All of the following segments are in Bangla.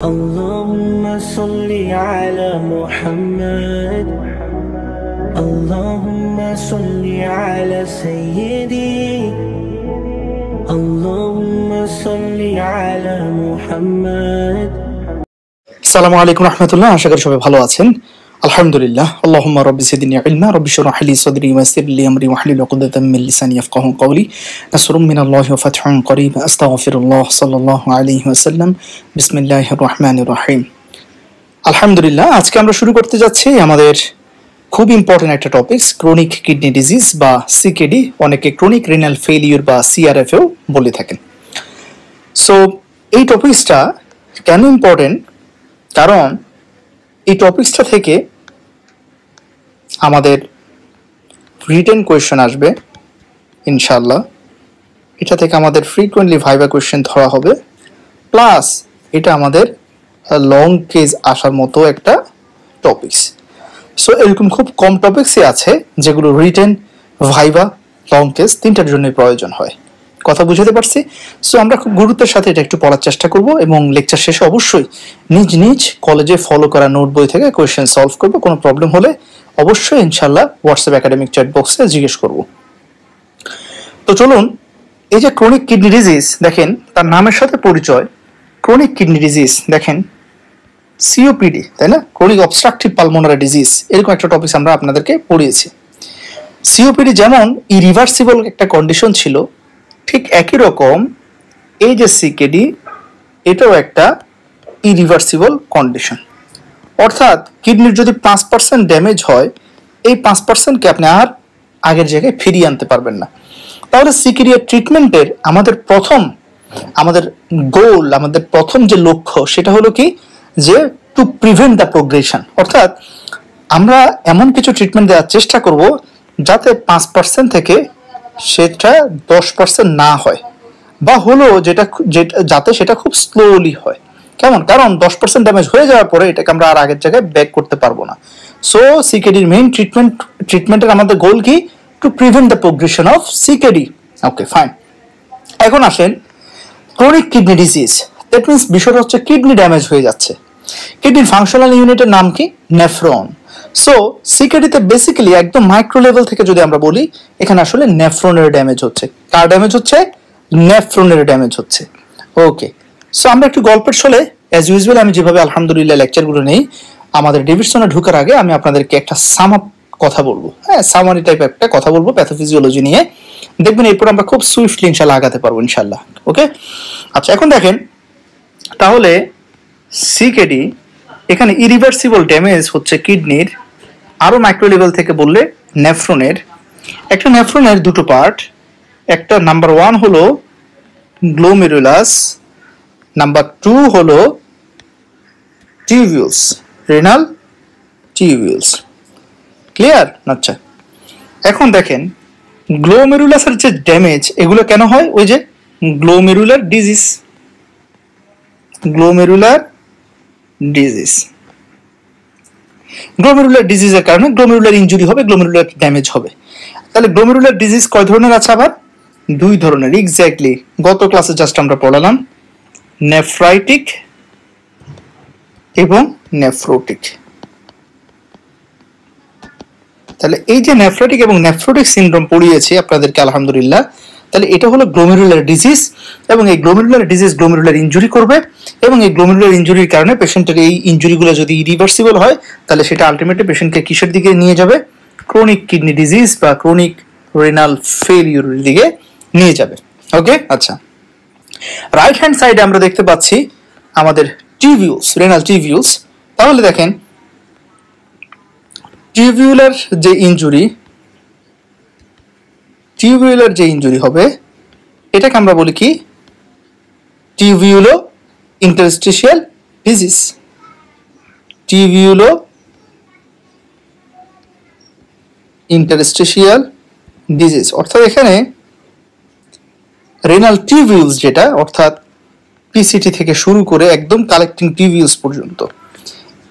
اللهم صل على محمد اللهم صل على سيدي اللهم صل على محمد আসসালামু আলাইকুম রাহমাতুল্লাহ। আশা করি সবাই ভালো আছেন। আলহামদুলিল্লাহ। আল্লাহুম্মা রাব্বি জিদনি ইলমা রাব্বি শরহ লি সাদরি ওয়াসির লি আমরি ওয়াহলুল উকদাতাম মিন লিসানি ইয়াফকাহু কওলি নাসরুম মিনাল্লাহি ওয়া ফাতহুন করিব আস্তাগফিরুল্লাহ সাল্লাল্লাহু আলাইহি ওয়াসাল্লাম বিসমিল্লাহির রহমানির রহিম। আলহামদুলিল্লাহ, আজকে আমরা শুরু করতে যাচ্ছি আমাদের খুব ইম্পর্টেন্ট একটা টপিক, ক্রনিক কিডনি ডিজিজ বা সিকেডি, অনেকে ক্রনিক রিনাল ফেলিউর বা সিআরএফও বলে থাকেন। সো এই টপিকসটা কেন ইম্পর্টেন্ট? কারণ এই টপিকসটা থেকে আমাদের রিটেন কোয়েশ্চেন আসবে ইনশাআল্লাহ। এটা থেকে আমাদের ফ্রিকোয়েন্টলি ভাইভা কোয়েশ্চেন ধরা হবে, প্লাস এটা আমাদের লং কেজ আসার মতো একটা টপিকস। সো এরকম খুব কম টপিক্সই আছে যেগুলো রিটেন, ভাইভা, লং কেজ তিনটার জন্যই প্রয়োজন হয়। কথা বুঝাতে পারছি? সো আমরা খুব গুরুত্বের সাথে এটা একটু পড়ার চেষ্টা করব এবং লেকচার শেষে অবশ্যই নিজ নিজ কলেজে ফলো করা নোট বই থেকে কোয়েশ্চেন সলভ করব। কোনো প্রবলেম হলে অবশ্যই ইনশাআল্লাহ হোয়াটসঅ্যাপ একাডেমিক চ্যাট বক্সে জিজ্ঞেস করব। তো চলুন, এই যে ক্রনিক কিডনি ডিজিজ, দেখেন তার নামের সাথে পরিচয়। ক্রনিক কিডনি ডিজিজ দেখেন সিওপিডি, তাই না? ক্রনিক অবস্ট্রাকটিভ পালমোনারি ডিজিজ, এরকম একটা টপিক আমরা আপনাদেরকে পড়িয়েছি। সিওপিডি যেমন ইরিভার্সিবল একটা কন্ডিশন ছিল, ঠিক একই রকম এই যে সিকেডি, এটাও একটা ইরিভার্সিবল কন্ডিশন। অর্থাৎ কিডনির যদি 5% ড্যামেজ হয়, এই 5%কে আপনি আর আগের জায়গায় ফিরিয়ে আনতে পারবেন না। তাহলে সিকেডিয়ার ট্রিটমেন্টের আমাদের গোল, আমাদের প্রথম যে লক্ষ্য, সেটা হলো কি, যে টু প্রিভেন্ট দ্য প্রোগ্রেশন। অর্থাৎ আমরা এমন কিছু ট্রিটমেন্ট দেওয়ার চেষ্টা করব যাতে 5% থেকে সেটা 10% না হয়, বা হলো যাতে সেটা খুব স্লোলি হয়। কেমন? কারণ 10% ড্যামেজ হয়ে যাওয়ার পরে এটাকে আমরা আর আগের জায়গায় ব্যাক করতে পারবো না। সো সিকেডির মেইন ট্রিটমেন্টের আমাদের গোল কি? To prevent the progression of CKD. Okay, fine. এখন আসেন chronic kidney disease. That means বিষয়টা হচ্ছে কিডনি ড্যামেজ হয়ে যাচ্ছে। কিডনির ফাংশনাল ইউনিটের নাম কি? নেফ্রন। সো সিকেডিতে বেসিক্যালি একদম মাইক্রো লেভেল থেকে যদি আমরা বলি, এখানে আসলে নেফ্রনের ড্যামেজ হচ্ছে। কার ড্যামেজ হচ্ছে? নেফ্রনের ড্যামেজ হচ্ছে। ওকে, সো আমরা একটু গল্পের ছলে অ্যাজ ইউজুয়াল আমি যেভাবে আলহামদুলিল্লাহ লেকচারগুলো নেই, আমাদের ডেভিডসনে ঢোকার আগে আমি আপনাদেরকে একটা সাম আপ কথা বলবো, সামারি টাইপ একটা কথা বলবো প্যাথোফিজিওলজি নিয়ে। দেখবেন এরপর আমরা খুব সুইফটলি ইনশাল্লাহ আগাতে পারবো ইনশাল্লাহ। ওকে, আচ্ছা, এখন দেখেন তাহলে সিকেডি, এখানে ইরিভার্সিবল ড্যামেজ হচ্ছে কিডনির। আরো মাইক্রো লেভেল থেকে বললে নেফ্রনের। একটা নেফ্রনের দুটো পার্ট, একটা নাম্বার 1 হলো গ্লোমেরুলাস, নাম্বার 2 হলো টিউবিউলস, রেনাল টিউবিউলস। ক্লিয়ার? আচ্ছা, এখন দেখেন গ্লোমেরুলাসের যে ড্যামেজ, এগুলো কেন হয়? ওই যে গ্লোমেরুলার ডিজিজ, গ্লোমেরুলার ডিজিজের কারণে গ্লোমেরুলার ইনজুরি হবে, গ্লোমেরুলার ড্যামেজ হবে। তাহলে গ্লোমেরুলার ডিজিজ কয় ধরনের আছে? আবার 2 ধরনের। এক্স্যাক্টলি গত ক্লাসে জাস্ট আমরা পড়ালাম, নেফ্রাইটিক এবং নেফ্রোটিক। তাহলে এই যে নেফ্রোটিক এবং নেফ্রোটিক সিনড্রোম পড়িয়েছি আপনাদেরকে আলহামদুলিল্লাহ, তাহলে এটা হলো গ্লোমেরুলার ডিজিজ, এবং এই গ্লোমেরুলার ডিজিজ গ্লোমেরুলার ইনজুরি করবে, এবং এই গ্লোমেরুলার ইনজুরির কারণে পেশেন্টের এই ইনজুরিগুলো যদি ইরিভার্সিবল হয়, তাহলে সেটা আলটিমেটলি পেশেন্টকে কিসের দিকে নিয়ে যাবে? ক্রনিক কিডনি ডিজিজ বা ক্রনিক রেনাল ফেলিউরের দিকে নিয়ে যাবে। ওকে, আচ্ছা, রাইট হ্যান্ড সাইডে আমরা দেখতে পাচ্ছি আমাদের টিউবিউলস, রেনাল টিউবিউলস। তাহলে দেখেন টিউবিউলার যে ইনজুরি হবে, এটাকে আমরা বলি কি? টিউবিউলো ইন্টারস্টিশিয়াল ডিজিজ। টিউবিউলো ইন্টারস্টিশিয়াল ডিজিজ অর্থাৎ এখানে রেনাল টিউবিউলস যেটা, অর্থাৎ পিসিটি থেকে শুরু করে একদম কালেক্টিং টিউবিউলস পর্যন্ত,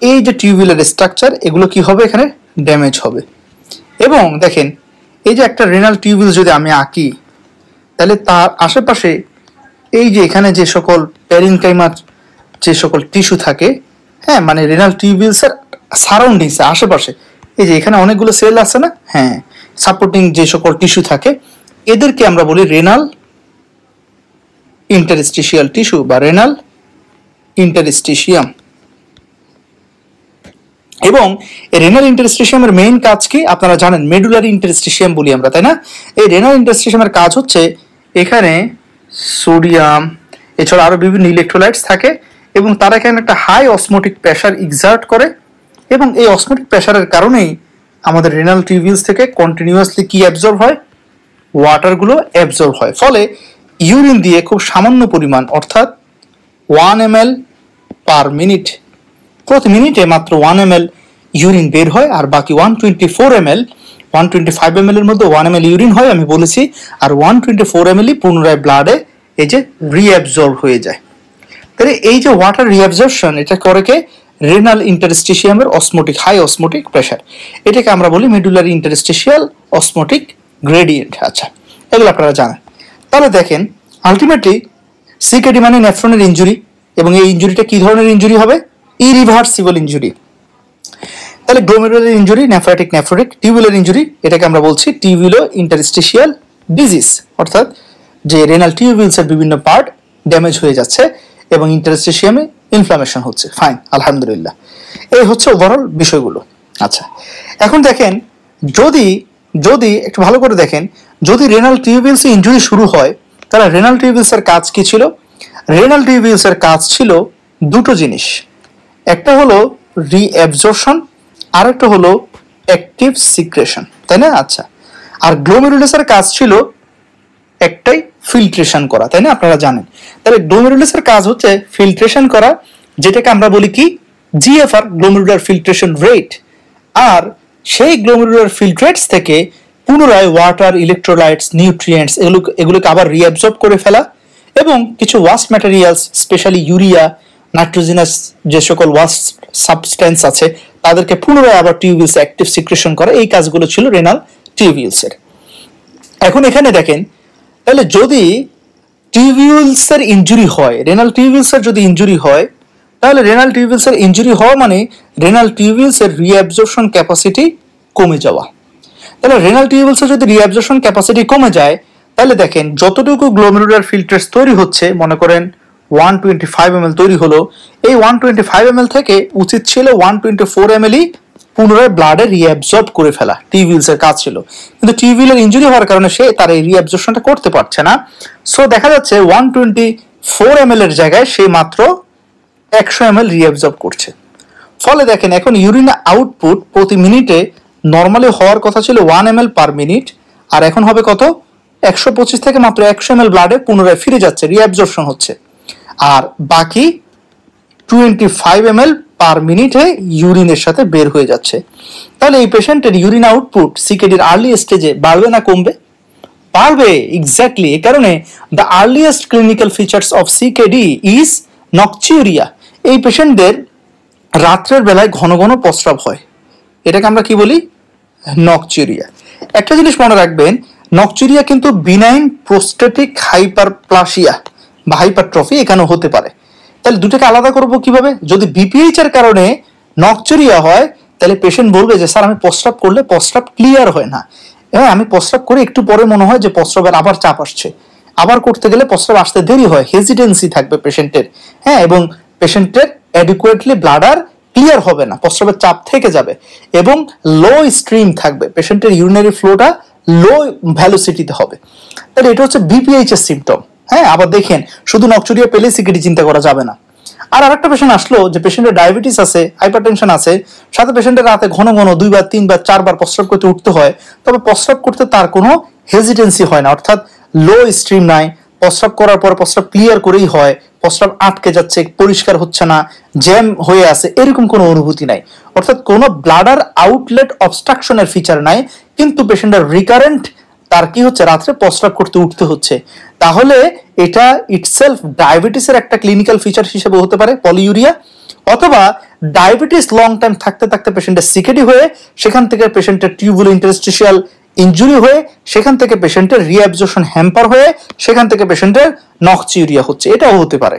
এই যে টিউবুলার স্ট্রাকচার, এগুলো কি হবে? এখানে ড্যামেজ হবে। এবং দেখেন এই যে একটা রেনাল টিউবিউল যদি আমি আঁকি, তাহলে তার আশেপাশে এই যে এখানে যে সকল প্যারেনকাইমার যে সকল টিস্যু থাকে, হ্যাঁ মানে রেনাল টিউবিউলসের সারাউন্ডিংসে আশেপাশে, এই যে এখানে অনেকগুলো সেল আছে না, হ্যাঁ সাপোর্টিং যে সকল টিস্যু থাকে এদেরকে আমরা বলি রেনাল ইন্টারস্টিশিয়াল টিস্যু বা রেনাল ইন্টারস্টিশিয়াম। এবং রেনাল ইন্টারস্টিশিয়ামের মেইন কাজ কি আপনারা জানেন, মেডুলারি ইন্টারস্টিশিয়াম বলি আমরা, তাই না? এই রেনাল ইন্টারস্টিশিয়ামের কাজ হচ্ছে এখানে সোডিয়াম এছাড়া আরো বিভিন্ন ইলেকট্রোলাইটস থাকে এবং তারা এখানে একটা হাই অসমোটিক প্রেসার এক্সার্ট করে এবং এই অসমোটিক প্রেসারের কারণেই আমাদের রেনাল টিউবিউলস থেকে কন্টিনিউয়াসলি কি অ্যাবজর্ব হয়, ওয়াটারগুলো অ্যাবজর্ব হয়। ফলে ইউরিন দিয়ে খুব সামান্য পরিমাণ অর্থাৎ 1 ml পার মিনিট, প্রতি মিনিটে মাত্র 1 ml ইউরিন বের হয়, আর বাকি 124 ml 125 ml এর মধ্যে 1 ml ইউরিন হয় আমি বলেছি, আর 124 ml পুনরায় ব্লাডে এই যে রিঅ্যাবজর্ব হয়ে যায়। তাহলে এই যে ওয়াটার রিঅ্যাবজর্পশন এটা করে কে, রেনাল ইন্টারস্টিশিয়ামের অসমোটিক হাই অসমোটিক প্রেসার, এটাকে আমরা বলি মেডুলারি ইন্টারস্টিশিয়াল অসমোটিক গ্রেডিয়েন্ট। আচ্ছা, এগুলো আপনারা জানেন। তাহলে দেখেন আলটিমেটলি সিকেডি মানে নেফ্রনের ইনজুরি, এবং এই ইনজুরিটা কি ধরনের ইনজুরি হবে, ইরিভার্সিবল ইনজুরি। তাহলে glomerular injury, nephritic nephrotic, tubular injury এটাকে আমরা বলছি টিউবুলো ইন্টারস্টিশিয়াল ডিজিজ, অর্থাৎ যে রেনাল টিউবিউলসের বিভিন্ন পার্ট ড্যামেজ হয়ে যাচ্ছে এবং ইন্টারস্টিশিয়ামে ইনফ্লামেশন হচ্ছে। ফাইন, আলহামদুলিল্লাহ, এই হচ্ছে ওভারঅল বিষয়গুলো। আচ্ছা, এখন দেখেন যদি যদি একটু ভালো করে দেখেন, যদি রেনাল টিউবিউলসে ইনজুরি শুরু হয় তাহলে রেনাল টিউবিউলসের কাজ কি ছিল? রেনাল টিউবিউলসের কাজ ছিল দুটো জিনিস, একটা হলো রিঅ্যাবজর্পশন আর একটা হলো অ্যাক্টিভ সিক্রেশন, তাই না? আচ্ছা, আর গ্লোমেরুলাসের কাজ ছিল একটাই, ফিল্ট্রেশন করা, তাই না? আপনারা জানেন। তাহলে গ্লোমেরুলাসের কাজ হচ্ছে ফিল্ট্রেশন করা, যেটাকে আমরা বলি কি জিএফআর, গ্লোমেরুলার ফিল্ট্রেশন রেট। আর সেই গ্লোমেরুলার ফিল্ট্রেটস থেকে পুনরায় ওয়াটার, ইলেকট্রোলাইটস, নিউট্রিয়েন্টস এগুলোকে আবার রিঅ্যাবজর্ব করে ফেলা এবং কিছু waste materials specially urea, nitrogenous যে সকল ওয়াস্ট সাবস্টেন্স আছে তাদেরকে পুনরায় আবার টিউবিউলসে অ্যাক্টিভ সিক্রেশন করা, এই কাজগুলো ছিল রেনাল টিউবিউলসের। এখন এখানে দেখেন, তাহলে যদি টিউবিউলসের ইনজুরি হয়, রেনাল টিউবিউলসের যদি ইনজুরি হয়, তাহলে রেনাল টিউবিউলসের ইনজুরি হওয়া মানে রেনাল টিউবিউলসের রিঅ্যাবজর্পশন ক্যাপাসিটি কমে যাওয়া। তাহলে রেনাল টিউবিউলসের যদি রিঅ্যাবজর্পশন ক্যাপাসিটি কমে যায়, তাহলে দেখেন যতটুকু গ্লোমেরুলার ফিল্টার্স তৈরি হচ্ছে, মনে করেন 125 ml তৈরি হলো, এই 125 ml থেকে উচিত ছিল 124 ml পুনরায় ব্লাডে রিঅ্যাবজর্ব করে ফেলা, টিউবিউলসের কাজ ছিল। কিন্তু টিউবিউলের ইনজুরি হওয়ার কারণে সে তার এই রিঅ্যাবজর্পশনটা করতে পারছে না। সো দেখা যাচ্ছে 124 ml এর জায়গায় সে মাত্র 100 ml রিঅ্যাবজর্ব করছে। ফলে দেখেন এখন ইউরিন আউটপুট প্রতি মিনিটে নর্মালি হওয়ার কথা ছিল 1 ml পার মিনিট, আর এখন হবে কত, 125 থেকে মাত্র 100 ml ব্লাডে পুনরায় ফিরে যাচ্ছে, রিঅ্যাবজর্পশন হচ্ছে। আর বাকি 25 ml পার মিনিটে ইউরিনের সাথে বের হয়ে যাচ্ছে। তাহলে এই পেশেন্টের ইউরিন আউটপুট সিকেডির আর্লি স্টেজে বাড়বে না কমবে? বাড়বে, এক্স্যাক্টলি। এই কারণে the earliest clinical features of CKD is nocturia. এই পেশেন্টদের রাত্রের বেলায় ঘন ঘন প্রস্রাব হয়, এটাকে আমরা কি বলি, নকচিউরিয়া। একটা জিনিস মনে রাখবেন, নকচিউরিয়া কিন্তু বিনাইন প্রোস্টেটিক হাইপারপ্লাসিয়া বা হাইপারট্রফি এখানে হতে পারে। তাহলে দুটাকে আলাদা করব কিভাবে? যদি বিপিএইচ এর কারণে নকচিউরিয়া হয় তাহলে পেশেন্ট বলবে যে স্যার আমি প্রস্রাব করলে প্রস্রাব ক্লিয়ার হয় না, এবং আমি প্রস্রাব করে একটু পরে মনে হয় যে প্রস্রাবের আবার চাপ আসছে, আবার করতে গেলে প্রস্রাব আসতে দেরি হয়, হেজিটেন্সি থাকবে পেশেন্টের, হ্যাঁ, এবং পেশেন্টের অ্যাডিকুয়েটলি ব্লাডার ক্লিয়ার হবে না, প্রস্রাবের চাপ থেকে যাবে এবং লো স্ট্রিম থাকবে, পেশেন্টের ইউরিনারি ফ্লোটা লো ভ্যালোসিটিতে হবে। তাহলে এটা হচ্ছে বিপিএইচ এর সিমটম। হ্যাঁ, আবার দেখেন শুধু নকচিউরিয়া পেলে সিকেডি চিন্তা করা যাবে না। আর আরেকটা পেশেন্ট আসলো যে পেশেন্টের ডায়াবেটিস আছে, হাইপারটেনশন আছে, সাথে পেশেন্টের রাতে ঘন ঘন 2 বার 3 বার 4 বার প্রস্রাব করতে উঠতে হয়, তবে প্রস্রাব করতে তার কোনো হেজিটেন্সি হয় না, অর্থাৎ লো স্ট্রিম নাই, প্রস্রাব করার পর প্রস্রাব ক্লিয়ার করেই হয়, প্রস্রাব আটকে যাচ্ছে, পরিষ্কার হচ্ছে না, জ্যাম হয়ে আছে, এরকম কোনো অনুভূতি নাই, অর্থাৎ কোনো ব্লাডার আউটলেট অবস্ট্রাকশনের ফিচার নাই, কিন্তু পেশেন্টের রিকারেন্ট তার কি হচ্ছে, রাত্রে প্রস্রাব করতে উঠতে হচ্ছে। তাহলে এটা ইটসেলফ ডায়াবেটিসের একটা ক্লিনিক্যাল ফিচার হিসেবে হতে পারে পলিইউরিয়া, অথবা ডায়াবেটিস লং টাইম থাকতে থাকতে পেশেন্টের সিকেডি হয়ে সেখান থেকে পেশেন্টের টিউবুলো ইন্টারস্টিশিয়াল ইনজুরি হয়ে সেখান থেকে পেশেন্টের রিঅ্যাবজর্পশন হ্যাম্পার হয়ে সেখান থেকে পেশেন্টের নকচিউরিয়া হচ্ছে, এটাও হতে পারে।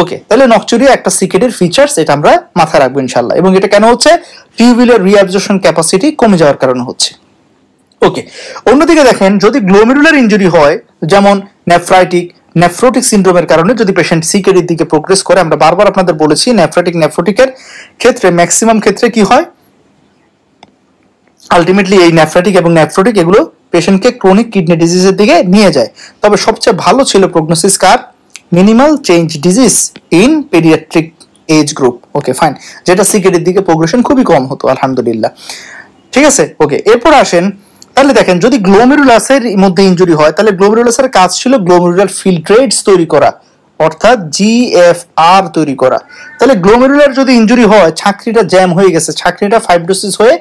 ওকে, তাহলে নকচিউরিয়া একটা সিকেডির ফিচার্স, এটা আমরা মাথায় রাখবো ইনশাল্লাহ। এবং এটা কেন হচ্ছে? টিউবুলার রিঅ্যাবজর্পশন ক্যাপাসিটি কমে যাওয়ার কারণে হচ্ছে। ওকে, অন্যদিকে দেখেন যদি গ্লোমেরুলার ইনজুরি হয়, যেমন নেফ্রোটিক সিনড্রোমের কারণে যদি পেশেন্ট সিকেডির দিকে প্রোগ্রেস করে, আমরা বারবার আপনাদের বলেছি নেফ্রোটিকের ক্ষেত্রে ম্যাক্সিমাম ক্ষেত্রে কি হয়, আলটিমেটলি এই নেফ্রোটিক এগুলো পেশেন্টকে ক্রনিক কিডনি ডিজিজের দিকে নিয়ে যায়। তবে সবচেয়ে ভালো ছিল প্রগনোসিস কার? Minimal change disease in paediatric age group. Okay fine, যেটা সিকেডির দিকে প্রোগ্রেশন খুবই কম হতো আলহামদুলিল্লাহ। ঠিক আছে, ওকে, এরপর আসেন, তাহলে দেখেন যদি গ্লোমেরুলাসের মধ্যে ইনজুরি হয়, তাহলে গ্লোমেরুলাসের কাজ ছিল গ্লোমেরুলার ফিল্ট্রেটস তৈরি করা, অর্থাৎ জিএফআর তৈরি করা। তাহলে গ্লোমেরুলার যদি ইনজুরি হয়, ছাঁকনিটা জ্যাম হয়ে গেছে, ছাঁকনিটা ফাইব্রোসিস হয়ে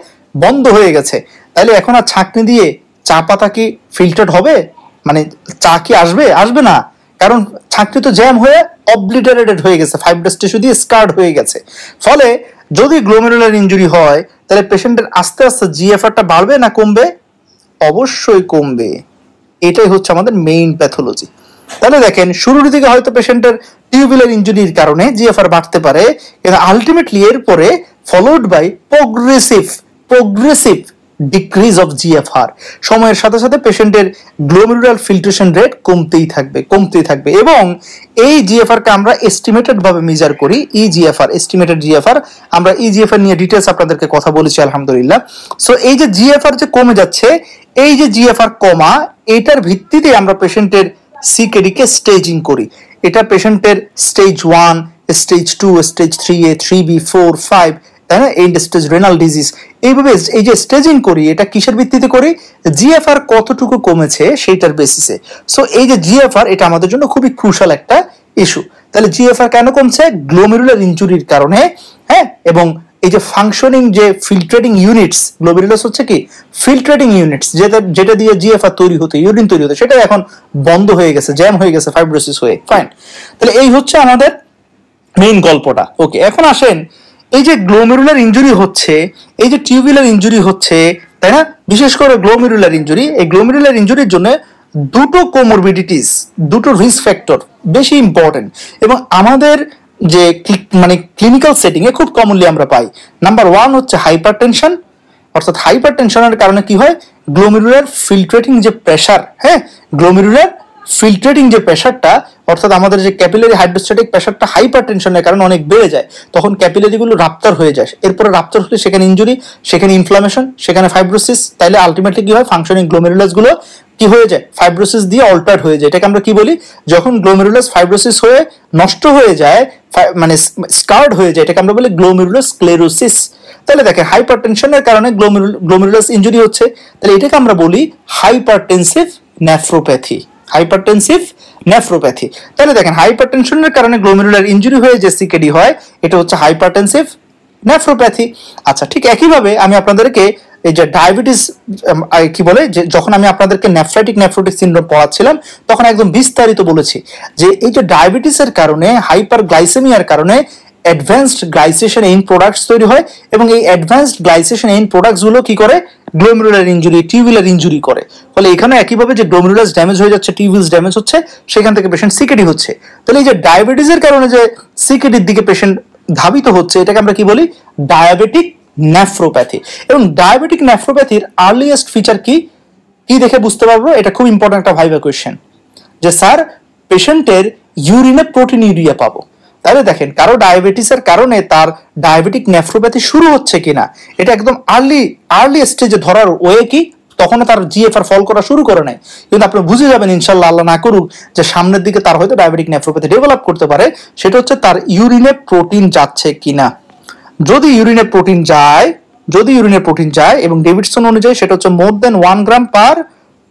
বন্ধ হয়ে গেছে, তাহলে এখন আর ছাঁকনি দিয়ে চা পাতা কি ফিল্টার্ড হবে? মানে চা কি আসবে না, কারণ ছাঁকনি তো জ্যাম হয়ে অবলিটারেটেড হয়ে গেছে, ফাইব্রাস টিস্যু দিয়ে স্কার্ড হয়ে গেছে। ফলে যদি গ্লোমেরুলার ইনজুরি হয়, তাহলে পেশেন্টের আস্তে আস্তে জিএফআরটা বাড়বে না কমবে? অবশ্যই কমবে। এটাই হচ্ছে আমাদের মেইন প্যাথোলজি। তাহলে দেখেন শুরুর দিকে হয়তো পেশেন্টের টিউবুলার ইনজুরির কারণে জিএফআর বাড়তে পারে, কিন্তু আলটিমেটলি এরপরে followed by progressive decrease of GFR, সময়ের সাথে সাথে পেশেন্টের গ্লোমেরুলার ফিল্ট্রেশন রেট কমতেই থাকবে এবং এই জিএফআর কে আমরা এস্টিমেটেড ভাবে মেজার করি, এস্টিমেটেড জিএফআর। আমরা জিএফআর নিয়ে ডিটেইলস আপনাদেরকে কথা বলেছি আলহামদুলিল্লাহ। সো এই যে জিএফআর যে কমে যাচ্ছে, এই যে জিএফআর কমা, এটার ভিত্তিতে আমরা পেশেন্টের সিকেডি কে স্টেজিং করি। এটা পেশেন্টের stage 1, stage 2, stage 3A, 3B, 4, 5, তাই না, এন্ড স্টেজ রেনাল ডিজিজ, এইভাবে এই যে স্টেজিং করি, এটা কিসের ভিত্তিতে করি? জিএফআর কতটুকু কমেছে সেইটার বেসিসে। সো এই যে জিএফআর, এটা আমাদের জন্য খুবই ক্রুশাল একটা ইস্যু। তাহলে জিএফআর কেন কমছে? গ্লোমেরুলার ইনজুরির কারণে, হ্যাঁ। এবং এই যে ফাংশনিং যে ফিল্ট্রেটিং ইউনিটস, গ্লোমেরুলাস হচ্ছে কি ফিল্ট্রেটিং ইউনিটস, যেটা দিয়ে জিএফআর তৈরি হতো, ইউরিন তৈরি হতো, সেটা এখন বন্ধ হয়ে গেছে, জ্যাম হয়ে গেছে ফাইব্রোসিস হয়ে। ফাইন, তাহলে এই হচ্ছে আমাদের মেইন গল্পটা। ওকে, এখন আসেন, এই যে গ্লোমেরুলার ইনজুরি হচ্ছে, এই যে টিউবুলার ইনজুরি হচ্ছে, তাই না, বিশেষ করে গ্লোমেরুলার ইনজুরি, এই গ্লোমেরুলার ইনজুরির জন্য দুটো কোমরবিডিটিস, দুটো রিস্ক ফ্যাক্টর বেশি ইম্পর্টেন্ট এবং আমাদের যে মানে ক্লিনিক্যাল সেটিং এ খুব কমনলি আমরা পাই। নাম্বার 1 হচ্ছে হাইপারটেনশন, অর্থাৎ হাইপারটেনশনের কারণে কি হয়? গ্লোমেরুলার ফিল্ট্রেটিং যে প্রেসার, হ্যাঁ, গ্লোমেরুলার ফিল্ট্রেটিং যে প্রেসারটা, অর্থাৎ আমাদের যে ক্যাপিলারি হাইড্রোস্ট্যাটিক প্রেসারটা হাইপারটেনশনের কারণে অনেক বেড়ে যায়, তখন ক্যাপিলারিগুলো রাপচার হয়ে যায়। এরপরে রাপচার হলে সেখানে ইনজুরি, সেখানে ইনফ্লামেশন, সেখানে ফাইব্রোসিস। তাইলে আলটিমেটলি কি হয়? ফাংশনিং গ্লোমেরুলাস গুলো কি হয়ে যায়? ফাইব্রোসিস দিয়ে অল্টার্ড হয়ে যায়। এটাকে আমরা কি বলি? যখন গ্লোমেরুলাস ফাইব্রোসিস হয়ে নষ্ট হয়ে যায়, মানে স্কার্ড হয়ে যায়, এটাকে আমরা বলি গ্লোমেরুলার স্ক্লেরোসিস। তাহলে দেখেন হাইপারটেনশনের কারণে গ্লোমেরুলাস ইনজুরি হচ্ছে, তাহলে এটাকে আমরা বলি হাইপারটেনসিভ নেফ্রোপ্যাথি। তাহলে দেখেন হাইপারটেনশনের কারণে গ্লোমেরুলার ইনজুরি হয়ে যে সিকেডি হয়, এটা হচ্ছে হাইপারটেনসিভ নেফ্রোপ্যাথি। আচ্ছা, ঠিক একইভাবে আমি আপনাদেরকে এই যে ডায়াবেটিস কি বলে, যে যখন আমি আপনাদেরকে নেফ্রোটিক সিনড্রোম পড়াচ্ছিলাম, তখন একদম বিস্তারিত বলেছি যে এই যে ডায়াবেটিসের কারণে, হাইপারগ্লাইসেমিয়ার কারণে অ্যাডভান্সড গ্লাইসেশন এন্ড প্রোডাক্টস তৈরি হয় এবং এই অ্যাডভান্সড গ্লাইসেশন এন্ড প্রোডাক্টস গুলো কি করে? গ্লোমেরুলার ইনজুরি, টিউবুলার ইনজুরি করে। ফলে এখানে একইভাবে যে গ্লোমেরুলাস ড্যামেজ হয়ে যাচ্ছে, টিউবুলস ড্যামেজ হচ্ছে, সেখান থেকে পেশেন্ট সিকেডি হচ্ছে। তাহলে এই যে ডায়াবেটিসের কারণে যে সিকেডির দিকে পেশেন্ট ধাবিত হচ্ছে, এটাকে আমরা কি বলি? Diabetic nephropathy. এবং ডায়াবেটিক নেফ্রোপ্যাথির আর্লিয়েস্ট ফিচার কি দেখে বুঝতে পারবো? এটা খুব ইম্পর্টেন্ট একটা ভাইভা কোয়েশ্চেন, যে স্যার পেশেন্টের ইউরিনে প্রোটিনিউরিয়া পাবো। তাহলে দেখেন কারো ডায়াবেটিসের কারণে তার ডায়াবেটিক নেফ্রোপ্যাথি শুরু হচ্ছে কিনা, এটা একদম আর্লি স্টেজে ধরার ওয়ে কি? তখন তার জিএফআর ফল করা শুরু করে নাই, কিন্তু আপনি বুঝে যাবেন ইনশাল্লাহ, আল্লাহ না করুক, যে সামনের দিকে তার হয়তো ডায়াবেটিক নেফ্রোপ্যাথি ডেভেলপ করতে পারে। সেটা হচ্ছে তার ইউরিনে প্রোটিন যাচ্ছে কিনা। যদি ইউরিনে প্রোটিন যায় এবং ডেভিডসন অনুযায়ী সেটা হচ্ছে মোর দেন 1 গ্রাম পার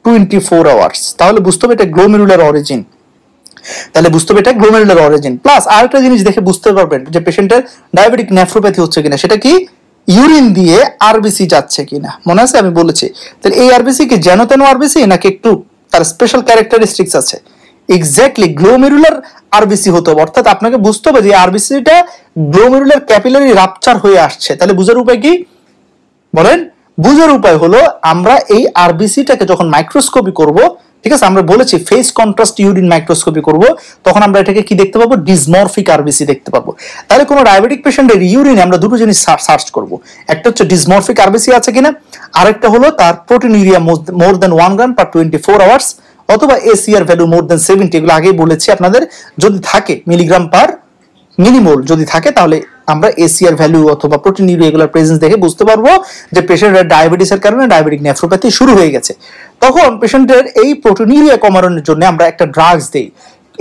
24 আওয়ার্স, তাহলে বুঝতে হবে এটা গ্লোমেরুলার অরিজিন। প্লাস আরেকটা জিনিস দেখে বুঝতে পারবেন যে পেশেন্টের ডায়াবেটিক নেফ্রোপ্যাথি হচ্ছে কিনা, সেটা কি? ইউরিন দিয়ে আরবিসি যাচ্ছে কিনা। মনে আছে আমি বলেছি? তাহলে এই আরবিসি কি যেন তেন আরবিসি, নাকি একটু তার স্পেশাল ক্যারেক্টারিস্টিক্স আছে? এক্স্যাক্টলি গ্লোমেরুলার আরবিসি হতে হবে, অর্থাৎ আপনাকে বুঝতে হবে যে আরবিসিটা গ্লোমেরুলার ক্যাপিলারি রাপচার হয়ে আসছে। তাহলে বুঝার উপায় কি বলেন? বুঝার উপায় হলো আমরা এই আরবিসিটাকে যখন মাইক্রোস্কোপি করব, ঠিক আছে, আমরা বলেছি ফেস কন্ট্রাস্ট ইউরিন মাইক্রোস্কোপি করব, তখন আমরা এটাকে কি দেখতে পাবো, ডিসমরফিক আরবিসি দেখতে পাবো। তাহলে কোনো ডায়াবেটিক পেশেন্টের ইউরিনে আমরা দুটো জিনিস সার্চ করব, একটা হচ্ছে ডিসমরফিক আরবিসি আছে কিনা, আরেকটা হলো তার প্রোটিনিউরিয়া মোর দেন 1 গ্রাম পার 24 আওয়ার্স, অথবা এসিআর ভ্যালু মোর দেন 70, এগুলো আগেই বলেছি আপনাদের, যদি থাকে মিলিগ্রাম পার মিনিমোল যদি থাকে, তাহলে আমরা এসিআর ভ্যালু অথবা প্রোটিনিউরিয়া এগুলোর প্রেজেন্স দেখে বুঝতে পারবো যে পেশেন্টের ডায়াবেটিসের কারণে ডায়াবেটিক নেফ্রোপ্যাথি শুরু হয়ে গেছে। তখন পেশেন্টের এই প্রোটিনিউরিয়া কমানোর জন্য আমরা একটা ড্রাগস দেই।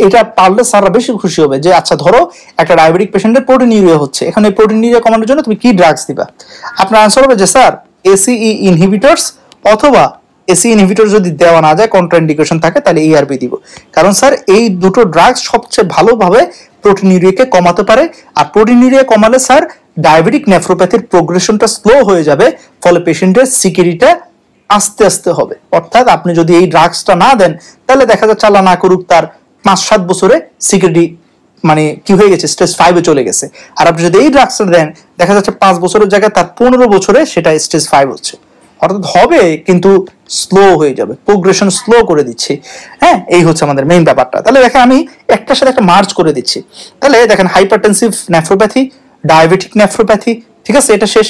এটা পারলে স্যাররা বেশি খুশি হবে যে আচ্ছা ধরো একটা ডায়াবেটিক পেশেন্টের প্রোটিনিউরিয়া হচ্ছে, এখন এই প্রোটিনিউরিয়া কমানোর জন্য তুমি কি ড্রাগস দিবা? আপনার আনসার হবে যে স্যার এসিই ইনহিবিটরস, অথবা এসি ইনহিবিটর যদি দেওয়া না যায়, কন্ট্রাইন্ডিকেশন থাকে, তাহলে এআরবি দিব। কারণ স্যার এই দুটো ড্রাগস সবচেয়ে ভালোভাবে প্রোটিনিউরিয়াকে কমাতে পারে, আর প্রোটিনিউরিয়া কমালে স্যার ডায়াবেটিক নেফ্রোপ্যাথির প্রোগ্রেশনটা স্লো হয়ে যাবে, ফলে পেশেন্টের সিকিউরিটিটা আস্তে আস্তে হবে। অর্থাৎ আপনি যদি এই ড্রাগসটা না দেন, তাহলে দেখা যাচ্ছে আল্লাহ না করুক তার 5-7 বছরে সিকিউরিটি মানে কি হয়ে গেছে, স্টেজ 5-এ চলে গেছে। আর আপনি যদি এই ড্রাগসটা দেন, দেখা যাচ্ছে 5 বছরের জায়গায় তার 15 বছরে সেটা স্টেজ 5 হচ্ছে। অর্থাৎ হবে কিন্তু স্লো হয়ে যাবে, প্রোগ্রেশন স্লো করে দিচ্ছি। হ্যাঁ, এই হচ্ছে আমাদের মেইন ব্যাপারটা। তাহলে দেখেন আমি একটার সাথে একটা মার্চ করে দিচ্ছি। তাহলে দেখেন হাইপারটেনসিভ নেফ্রোপ্যাথি, ডায়াবেটিক নেফ্রোপ্যাথি, ঠিক আছে, এটা শেষ।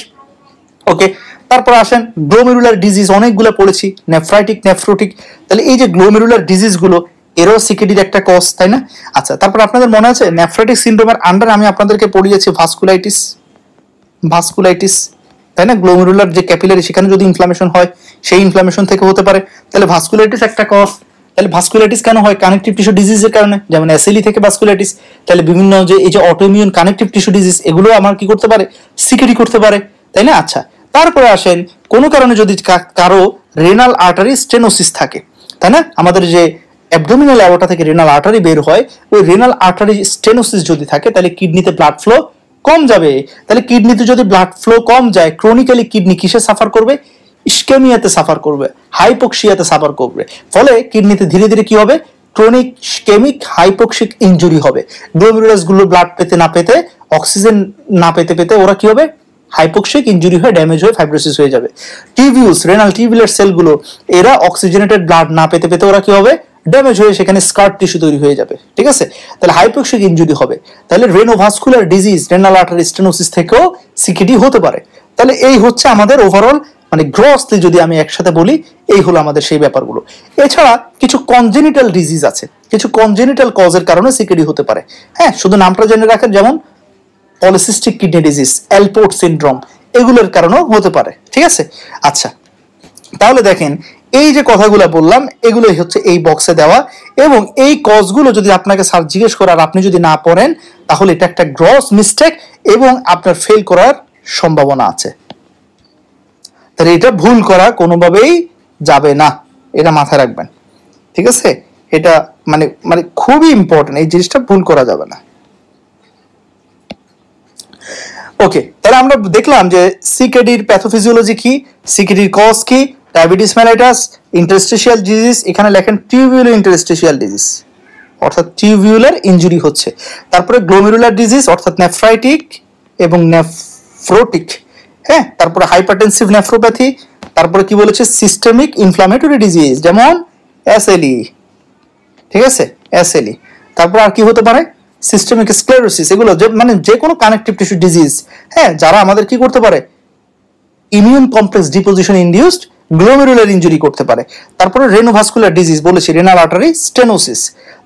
ওকে, তারপর আসেন গ্লোমেরুলার ডিজিজ, অনেকগুলো পড়েছি, নেফ্রাইটিক, নেফ্রোটিক। তাহলে এই যে গ্লোমেরুলার ডিজিজগুলো, এরও সিকিডির একটা কজ, তাই না? আচ্ছা, তারপর আপনাদের মনে আছে নেফ্রাইটিক সিনড্রোমের আন্ডার আমি আপনাদেরকে পড়িয়েছি ভাস্কুলাইটিস, তাই না? গ্লোমেরুলার যে ক্যাপিলারি, সেখানে যদি ইনফ্লামেশন হয়, সেই ইনফ্লামেশন থেকে হতে পারে। তাহলে ভাস্কুলাইটিস একটা কজ। তাহলে ভাস্কুলাইটিস কেন হয়? কানেকটিভ টিস্যু ডিজিজের কারণে, যেমন এসএলই থেকে ভাস্কুলাইটিস। তাহলে বিভিন্ন যে এই যে অটোইমিউন কানেকটিভ টিস্যু ডিজিজ, এগুলো আমার কি করতে পারে, সিকিউরি করতে পারে, তাই না? আচ্ছা, তারপরে আসেন কোনো কারণে যদি কারো রেনাল আর্টারি স্টেনোসিস থাকে, তাই না? আমাদের যে অ্যাবডোমিনাল অ্যাওর্টা থেকে রেনাল আর্টারি বের হয়, ওই রেনাল আর্টারি স্টেনোসিস যদি থাকে, তাহলে কিডনিতে ব্লাড ফ্লো কম যাবে। তাহলে কিডনিতে যদি ব্লাড ফ্লো কম যায়, ক্রনিক্যালি কিডনি কিসে সাফার করবে, ইস্কেমিয়াতে সাফার করবে, হাইপোক্সিয়াতে সাফার করবে। ফলে কিডনিতে ধীরে ধীরে কি হবে, ক্রনিক ইস্কেমিক হাইপোক্সিক ইনজুরি হবে। গ্লোমেরুলাস গুলো ব্লাড পেতে না পেতে, অক্সিজেন না পেতে পেতে ওরা কি হবে, হাইপোক্সিক ইনজুরি হয়ে ড্যামেজ হয়ে ফাইব্রোসিস হয়ে যাবে। টিবিউলস, রেনাল টিবিউলার সেলগুলো, এরা অক্সিজেনেটেড ব্লাড না পেতে পেতে ওরা কি হবে, ড্যামেজ হয়ে সেখানে স্কার টিস্যু তৈরি হয়ে যাবে, ঠিক আছে? তাহলে হাইপোক্সিক ইনজুরি হবে। তাহলে রেনোভাস্কুলার ডিজিজ, রেনাল আর্টারি স্টেনোসিস থেকেও সিকিডি হতে পারে। তাহলে এই হচ্ছে আমাদের ওভারঅল, মানে গ্রসলি যদি আমি একসাথে বলি, এই হলো আমাদের সেই ব্যাপারগুলো। এছাড়া কিছু কনজেনিটাল ডিজিজ আছে, কিছু কনজেনিটাল কজের কারণে সিকিডি হতে পারে। হ্যাঁ, শুধু নামটা জেনে রাখেন, যেমন পলিসিস্টিক কিডনি ডিজিজ, এলপোর্ট সিনড্রোম, এগুলোর কারণেও হতে পারে, ঠিক আছে? আচ্ছা, তাহলে দেখেন এই যে কথাগুলো বললাম, এগুলোই হচ্ছে এই বক্সে দেওয়া, এবং এই কজগুলো যদি আপনাকে স্যার জিজ্ঞেস করে আর আপনি যদি না পড়েন, তাহলে এটা একটা গ্রস মিস্টেক এবং আপনার ফেল করার সম্ভাবনা আছে। তাহলে এটা ভুল করা কোনোভাবেই যাবে না, এটা মাথায় রাখবেন, ঠিক আছে? এটা মানে মানে খুবই ইম্পর্টেন্ট, এই জিনিসটা ভুল করা যাবে না। ওকে, তাহলে আমরা দেখলাম যে সিকেডির প্যাথোফিজিওলজি কি, সিকেডির কজ কি, ডায়াবেটিস মেলাইটাস, ইন্টারস্টিশিয়াল ডিজিজ, এখানে লেখেন টিউবিউলার ইন্টারস্টিশিয়াল ডিজিজ, অর্থাৎ টিউবিউলার ইনজুরি হচ্ছে। তারপরে গ্লোমেরুলার ডিজিজ, অর্থাৎ নেফ্রাইটিক এবং নেফ্রোটিক। হ্যাঁ, তারপরে হাইপারটেনসিভ নেফ্রোপ্যাথি, তারপরে কি বলেছে, সিস্টেমিক ইনফ্লামেটরি ডিজিজ, যেমন এসএলই, ঠিক আছে, এসএলই। তারপর আর কি হতে পারে, সিস্টেমিক স্ক্লেরোসিস, এগুলো যে মানে যে কোনো কানেকটিভ টিস্যু ডিজিজ, হ্যাঁ, যারা আমাদের কি করতে পারে, immune complex deposition induced glomerular injury করতে পারে। তারপরে রেনোভাস্কুলার ডিজিজ বলেছি, রেনাল আর্টারি স্টেনোসিস।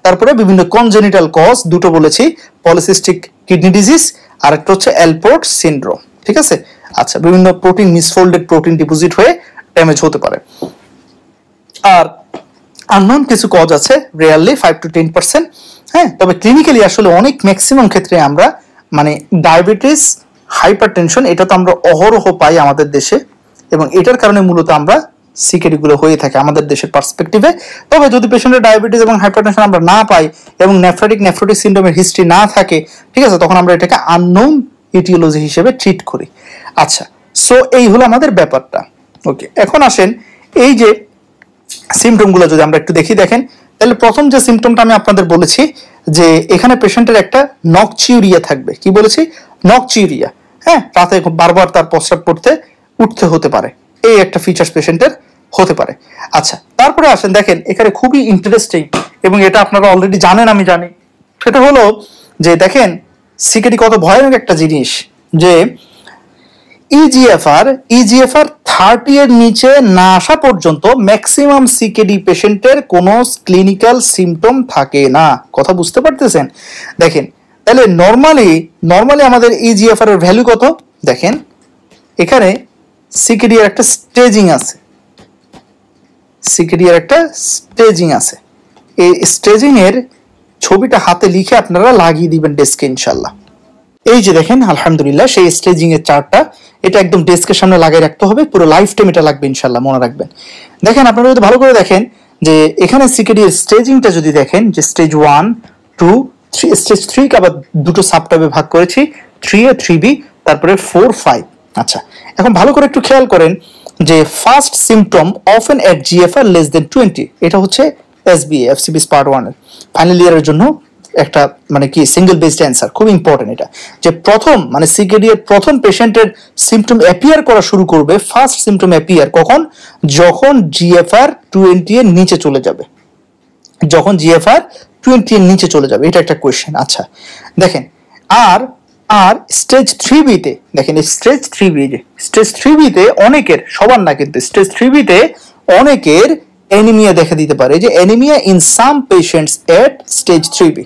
তারপরে বিভিন্ন কনজেনিটাল কজ দুটো বলেছি, পলিসিস্টিক কিডনি ডিজিজ আর একটা হচ্ছে এলপোর্ট সিনড্রোম, ঠিক আছে? আচ্ছা, বিভিন্ন প্রোটিন মিসফোল্ডেড প্রোটিন ডিপোজিট হয়ে ড্যামেজ হতে পারে। আর আননোন কিছু কজ আছে, রেয়ারলি 5 to 10%। হ্যাঁ, তবে ক্লিনিক্যালি আসলে অনেক ম্যাক্সিমাম ক্ষেত্রে আমরা মানে ডায়াবেটিস, হাইপারটেনশন, এটা তো আমরা অহরহ পাই আমাদের দেশে, এবং এটার কারণে মূলত আমরা সিকেডিগুলো হয়ে থাকে আমাদের দেশের পার্সপেক্টিভে। তবে যদি পেশেন্টের ডায়াবেটিস এবং হাইপারটেনশন আমরা না পাই এবং নেফ্রোটিক সিনড্রোমের হিস্ট্রি না থাকে, ঠিক আছে, তখন আমরা এটাকে আননোন ইটিওলজি হিসেবে ট্রিট করি। আচ্ছা, সো এই হলো আমাদের ব্যাপারটা। ওকে, এখন আসেন এই যে সিমটমগুলো যদি আমরা একটু দেখেন, তাহলে প্রথম যে সিমটমটা আমি আপনাদের বলেছি যে এখানে পেশেন্টের একটা নকচিউরিয়া থাকবে। কি বলেছি, নকচিউরিয়া। হ্যাঁ, রাতে বারবার তার প্রস্রাব করতে উঠতে হতে পারে, এই একটা ফিচার্স পেশেন্টের হতে পারে। আচ্ছা, তারপরে আসেন দেখেন এখানে খুবই ইন্টারেস্টিং, এবং এটা আপনারা অলরেডি জানেন, আমি জানি, সেটা হলো যে দেখেন সিকেডি কত ভয়ানক একটা জিনিস, যে ইজিএফআর 30 এর নিচে না আসা পর্যন্ত ম্যাক্সিমাম সিকেডি পেশেন্টের কোনো ক্লিনিক্যাল সিমটম থাকে না। কথা বুঝতে পারতেছেন? দেখেন তাহলে নর্মালি আমাদের ইজিএফআর এর ভ্যালু কত? দেখেন এখানে সিকেডি এর একটা স্টেজিং আছে, এই স্টেজিং এর ছবিটা হাতে লিখে আপনারা লাগিয়ে দিবেন ডেস্কে ইনশাল্লাহ। এই যে দেখেন আলহামদুলিল্লাহ সেই স্টেজিং এর চার্টটা, এটা একদম ডেস্কের সামনে লাগিয়ে রাখতে হবে, পুরো লাইফ টাইম এটা লাগবে ইনশাল্লাহ, মনে রাখবেন। দেখেন আপনারা যদি ভালো করে দেখেন যে এখানে সিকেডি এর স্টেজিংটা যদি দেখেন যে স্টেজ 1, 2, 3, স্টেজ 3 কে আবার দুটো সাবটাইপে ভাগ করেছি, 3A, 3B, তারপরে 4, 5। আচ্ছা, এখন ভালো করে একটু খেয়াল করেন যে ফার্স্ট সিম্পটম অফেন এট জিএফআর লেস দেন 20, এটা হচ্ছে এসবিএ এফসিবিস পার্ট 1 এর ফাইনাল ইয়ারের জন্য একটা মানে কি সিঙ্গেল বেসড অ্যান্সার, খুব ইম্পর্টেন্ট এটা, যে প্রথম মানে সিকেডি এর প্রথম পেশেন্টের সিম্পটম অ্যাপিয়ার করা শুরু করবে, ফার্স্ট সিম্পটম অ্যাপিয়ার কখন? যখন জিএফআর 20 এর নিচে চলে যাবে, যখন জিএফআর 20 এর নিচে চলে যাবে, এটা একটা কোয়েশ্চেন। আচ্ছা দেখেন আর স্টেজ 3B তে দেখেন, স্টেজ 3B তে অনেকের, সবার না কিন্তু, স্টেজ 3B তে অনেকের অ্যানিমিয়া দেখা দিতে পারে, যে anaemia in some patients at stage 3B।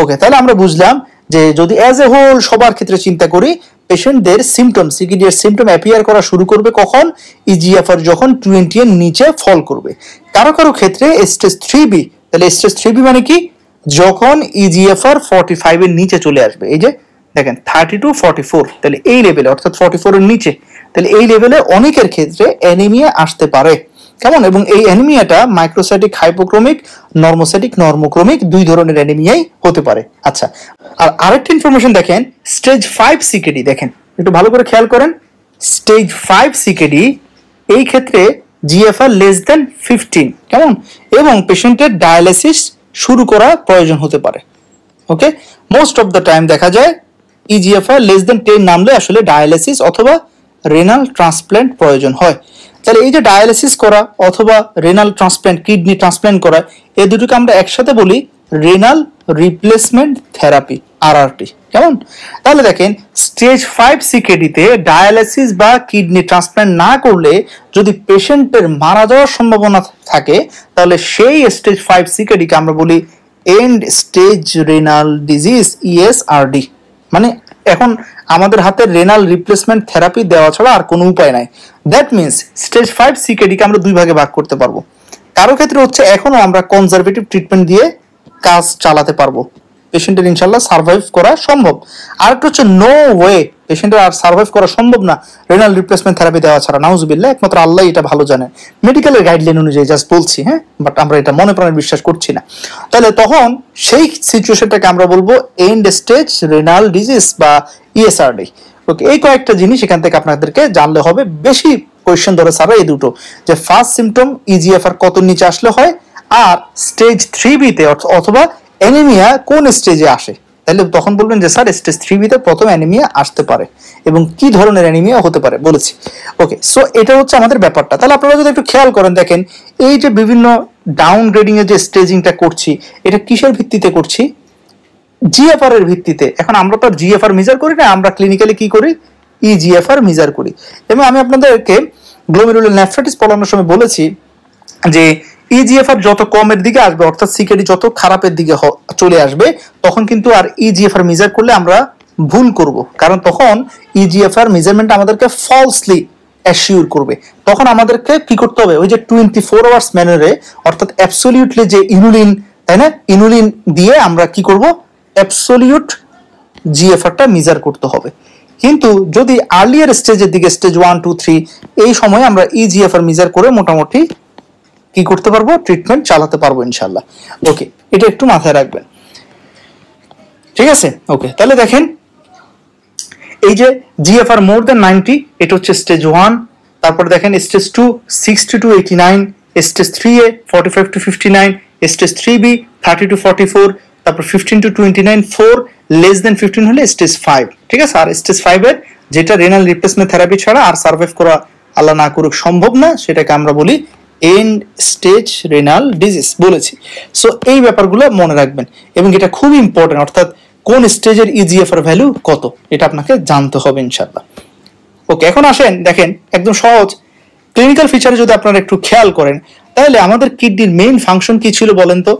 Okay, তাহলে আমরা বুঝলাম যে যদি অ্যাজ এ হোল সবার ক্ষেত্রে চিন্তা করি, পেশেন্টদের সিম্পটম, সিকেডি এর সিম্পটম অ্যাপিয়ার করা শুরু করবে কখন? ইজিএফআর যখন 20 এর নিচে ফল করবে। কারো ক্ষেত্রে স্টেজ 3B, তাহলে স্টেজ 3B মানে কি? যখন ইজিএফআর 45 এর নিচে চলে আসবে, এই যে দেখেন 30 to 44, তাহলে এই লেভেলে, অর্থাৎ 44 এর নিচে, তাহলে এই লেভেলে অনেকের ক্ষেত্রে অ্যানিমিয়া আসতে পারে। কেমন? এবং এই অ্যানিমিয়াটা মাইক্রোসাইটিক হাইপোক্রোমিক, নর্মোসাইটিক নর্মোক্রোমিক, দুই ধরনের অ্যানিমিয়াই হতে পারে। আচ্ছা, আর আরেকটা ইনফরমেশন দেখেন, স্টেজ 5 সিকেডি দেখেন, একটু ভালো করে খেয়াল করেন, স্টেজ 5 সিকেডি এই ক্ষেত্রে জিএফআর লেস দেন 15, কেমন? এবং পেশেন্টের ডায়ালিসিস শুরু করা প্রয়োজন হতে পারে। ওকে, মোস্ট অফ দ্য টাইম দেখা যায় ইজিএফআর লেস দেন 10 নামলে আসলে ডায়ালিসিস অথবা রেনাল ট্রান্সপ্ল্যান্ট প্রয়োজন হয়। তাহলে এই যে ডায়ালিসিস করা অথবা রেনাল ট্রান্সপ্ল্যান্ট, কিডনি ট্রান্সপ্ল্যান্ট করা, এই দুটোকে আমরা একসাথে বলি রেনাল রিপ্লেসমেন্ট থেরাপি, আরআরটি। কেমন? তাহলে দেখেন স্টেজ 5 সিকেডিতে ডায়ালিসিস বা কিডনি ট্রান্সপ্ল্যান্ট না করলে যদি পেশেন্টের মারা যাওয়ার সম্ভাবনা থাকে, তাহলে সেই স্টেজ 5 সিকেডিকে আমরা বলি এন্ড স্টেজ রেনাল ডিজিজ, ইএসআরডি। মানে এখন আমাদের হাতে রেনাল রিপ্লেসমেন্ট থেরাপি দেওয়া ছাড়া আর কোনো উপায় নাই। দ্যাট মিনস স্টেজ 5 সিকেডিকে আমরা দুই ভাগে ভাগ করতে পারবো। কারো ক্ষেত্রে হচ্ছে এখনো আমরা কনজারভেটিভ ট্রিটমেন্ট দিয়ে কাজ চালাতে পারবো, পেশেন্টের ইনশাল্লাহ সার্ভাইভ করা সম্ভব। আরেকটা হচ্ছে নো ওয়ে, পেশেন্টের আর সার্ভাইভ করা সম্ভব না রেনাল রিপ্লেসমেন্ট থেরাপি দেওয়া ছাড়া, নাউজুবিল্লাহ, একমাত্র আল্লাহ এটা ভালো জানে, মেডিকেলের গাইডলাইন অনুযায়ী জাস্ট বলছি, হ্যাঁ, বাট আমরা এটা মনে প্রাণে বিশ্বাস করছি না। তাহলে তখন সেই সিচুয়েশনটাকে আমরা বলবো এন্ড স্টেজ রেনাল ডিজিজ বা ইএসআরডি। ওকে, এই কয়েকটা জিনিস এখান থেকে আপনাদেরকে জানলে হবে। বেশি কোয়েশ্চেন ধরে স্যার এই দুটো, যে ফার্স্ট সিম্পটম ইজিএফআর কত নিচে আসলে হয়, আর স্টেজ 3B তে অথবা অ্যানিমিয়া কোন স্টেজে আসে, তাহলে তখন বলবেন যে স্যার স্টেজ 3B তে প্রথম অ্যানিমিয়া আসতে পারে এবং কি ধরনের অ্যানিমিয়া হতে পারে বলেছি। ওকে, সো এটা হচ্ছে আমাদের ব্যাপারটা। তাহলে আপনারা যদি একটু খেয়াল করেন, দেখেন এই যে বিভিন্ন ডাউনগ্রেডিং এর যে স্টেজিংটা করছি, এটা কিসের ভিত্তিতে করছি? জিএফআর এর ভিত্তিতে। এখন আমরা তো জিএফআর মেজার করি না, আমরা ক্লিনিক্যালি কি করি? ইজিএফআর মেজার করি। এবং আমি আপনাদেরকে গ্লোমেরুলার নেফ্রাইটিস পড়ানোর সময় বলেছি যে ইজিএফআর যত কমের দিকে আসবে, অর্থাৎ সিকেডি যত খারাপের দিকে চলে আসবে, তখন কিন্তু আর ইজিএফআর মেজার করলে আমরা ভুল করব, কারণ তখন ইজিএফআর মেজারমেন্ট আমাদেরকে ফলসলি অ্যাসিওর করবে। তখন আমাদেরকে কি করতে হবে? ওই যে 24 আওয়ার্স ম্যানারে, অর্থাৎ অ্যাবসলিউটলি যে ইনুলিন, তাই না, ইনুলিন দিয়ে আমরা কি করব? অ্যাবসলিউট জিএফআরটা মেজার করতে হবে। কিন্তু যদি আর্লিয়ার স্টেজের দিকে, স্টেজ 1, 2, 3, এই সময় আমরা ইজিএফআর মেজার করে মোটামুটি কি করতে পারবো? ট্রিটমেন্ট চালাতে পারবো ইনশাল্লাহ। ওকে, এটা একটু মাথায় রাখবেন, ঠিক আছে? ওকে, তাহলে দেখেন এই যে জিএফআর মোর দেন 90, এটা হচ্ছে স্টেজ 1। তারপর দেখেন stage 2 60 to 89, stage 3A 45 to 59, stage 3B 30 to 44, তারপর 15 to 29, 4 লেস দেন 15 হলে স্টেজ 5, ঠিক আছে? আর স্টেজ 5 এর যেটা রেনাল রিপ্লেসমেন্ট থেরাপি ছাড়া আর সার্ভাইভ করা আল্লাহ না করুক সম্ভব না, সেটাকে আমরা বলি এন্ড স্টেজ রেনাল ডিজিজ বলেছি। সো এই ব্যাপারগুলো মনে রাখবেন, এবং এটা খুব ইম্পর্টেন্ট, অর্থাৎ কোন স্টেজের ইজিএফআর ভ্যালু কত, এটা আপনাকে জানতে হবে ইনশাআল্লাহ। ওকে, এখন আসেন দেখেন একদম সহজ ক্লিনিক্যাল ফিচারে যদি আপনারা একটু খেয়াল করেন, তাহলে আমাদের কিডনির মেইন ফাংশন কি ছিল বলেন তো?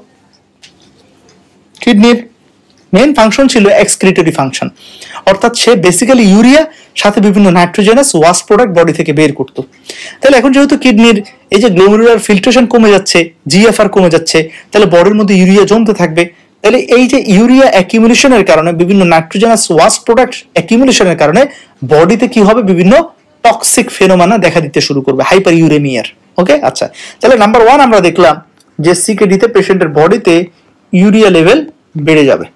কিডনির মেইন ফাংশন ছিল এক্সক্রিটরি ফাংশন, অর্থাৎ সে বেসিক্যালি ইউরিয়া সাথে বিভিন্ন নাইট্রোজেনাস ওয়াস্ট প্রোডাক্ট বডি থেকে বের করতো। তাহলে এখন যেহেতু কিডনির এই যে গ্লোমেরুলার ফিল্ট্রেশন কমে যাচ্ছে, জিএফআর কমে যাচ্ছে, তাহলে বডির মধ্যে ইউরিয়া জমতে থাকবে। তাহলে এই যে ইউরিয়া অ্যাকিউমুলেশনের কারণে, বিভিন্ন নাইট্রোজেনাস ওয়াস্ট প্রোডাক্ট অ্যাকিউমুলেশনের কারণে বডিতে কি হবে, বিভিন্ন টক্সিক ফেনোমেনা দেখা দিতে শুরু করবে, হাইপার ইউরেমিয়ার। ওকে, আচ্ছা, তাহলে নাম্বার 1 আমরা দেখলাম যে সিকেডিতে পেশেন্টের বডিতে ইউরিয়া লেভেল বেড়ে যাবে।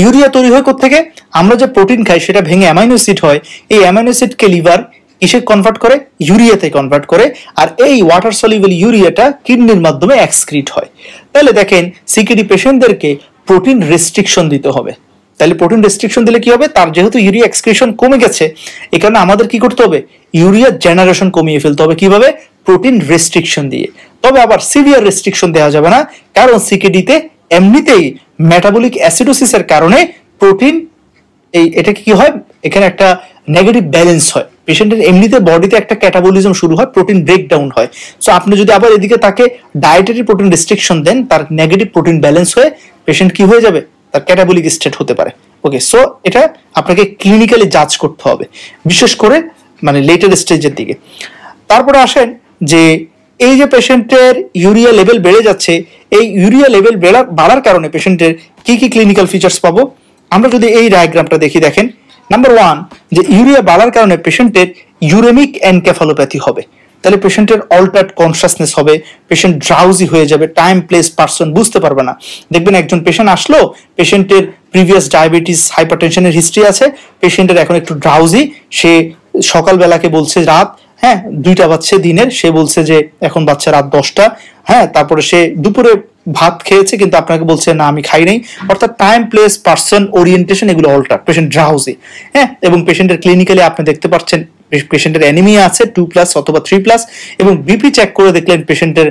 ইউরিয়া তৈরি হয় কোত্থেকে? আমরা যে প্রোটিন খাই সেটা ভেঙে অ্যামাইনো অ্যাসিড হয়, এই অ্যামাইনো অ্যাসিডকে লিভার কিসে কনভার্ট করে? ইউরিয়াতে কনভার্ট করে, আর এই ওয়াটার সলিউবল ইউরিয়াটা কিডনির মাধ্যমে এক্সক্রিট হয়। তাহলে দেখেন সিকেডি পেশেন্টদেরকে প্রোটিন রেস্ট্রিকশন দিতে হবে। তাহলে প্রোটিন রেস্ট্রিকশন দিলে কি হবে? তার যেহেতু ইউরিয়া এক্সক্রিশন কমে গেছে, এই কারণে আমাদের কি করতে হবে? ইউরিয়া জেনারেশন কমিয়ে ফেলতে হবে। কিভাবে? প্রোটিন রেস্ট্রিকশন দিয়ে। তবে আবার সিভিয়ার রেস্ট্রিকশন দেওয়া যাবে না, কারণ সিকেডিতে এমনিতেই মেটাবলিক অ্যাসিডোসিসের কারণে প্রোটিন এটা কি হয়, এখানে একটা নেগেটিভ ব্যালেন্স হয়, পেশেন্টের এমনিতে বডিতে একটা ক্যাটাবলিজম শুরু হয়, প্রোটিন ব্রেকডাউন হয়। সো আপনি যদি আবার এদিকে তাকে ডায়েটারি প্রোটিন রেস্ট্রিকশন দেন, তার নেগেটিভ প্রোটিন ব্যালেন্স হয়ে পেশেন্ট কি হয়ে যাবে? তার ক্যাটাবলিক স্টেট হতে পারে। ওকে, সো এটা আপনাকে ক্লিনিক্যালি জাজ করতে হবে, বিশেষ করে মানে লেটার স্টেজের দিকে। তারপরে আসেন যে এই যে পেশেন্টের ইউরিয়া লেভেল বেড়ে যাচ্ছে, এই ইউরিয়া লেভেল বাড়ার কারণে পেশেন্টের কি কি ক্লিনিক্যাল ফিচার্স পাবো? আমরা যদি এই ডায়াগ্রামটা দেখি, দেখেন নাম্বার 1 যে ইউরিয়া বাড়ার কারণে পেশেন্টের ইউরেমিক এনকেফালোপ্যাথি হবে। তাহলে পেশেন্টের অল্টার্ড কনসাসনেস হবে, পেশেন্ট ড্রাউজি হয়ে যাবে, টাইম প্লেস পারসন বুঝতে পারবে না। দেখবেন একজন পেশেন্ট আসলো, পেশেন্টের প্রিভিয়াস ডায়াবেটিস হাইপারটেনশনের হিস্ট্রি আছে, পেশেন্টের এখন একটু ড্রাউজি, সে সকালবেলাকে বলছে রাত 2টা বাজছে দিনের, সে বলছে যে এখন বাচ্চা রাত 10টা, তারপরে সে দুপুরে ভাত খেয়েছে কিন্তু আপনাকে বলছে না আমি খাই নাই। অর্থাৎ টাইম প্লেস পারসন ওরিয়েন্টেশন এগুলো অল্টার, পেশেন্ট ড্রাউজি। এবং পেশেন্টের ক্লিনিক্যালি আপনি দেখতে পাচ্ছেন পেশেন্টের অ্যানিমিয়া আছে 2+ অথবা 3+, এবং বিপি চেক করে দেখলেন পেশেন্টের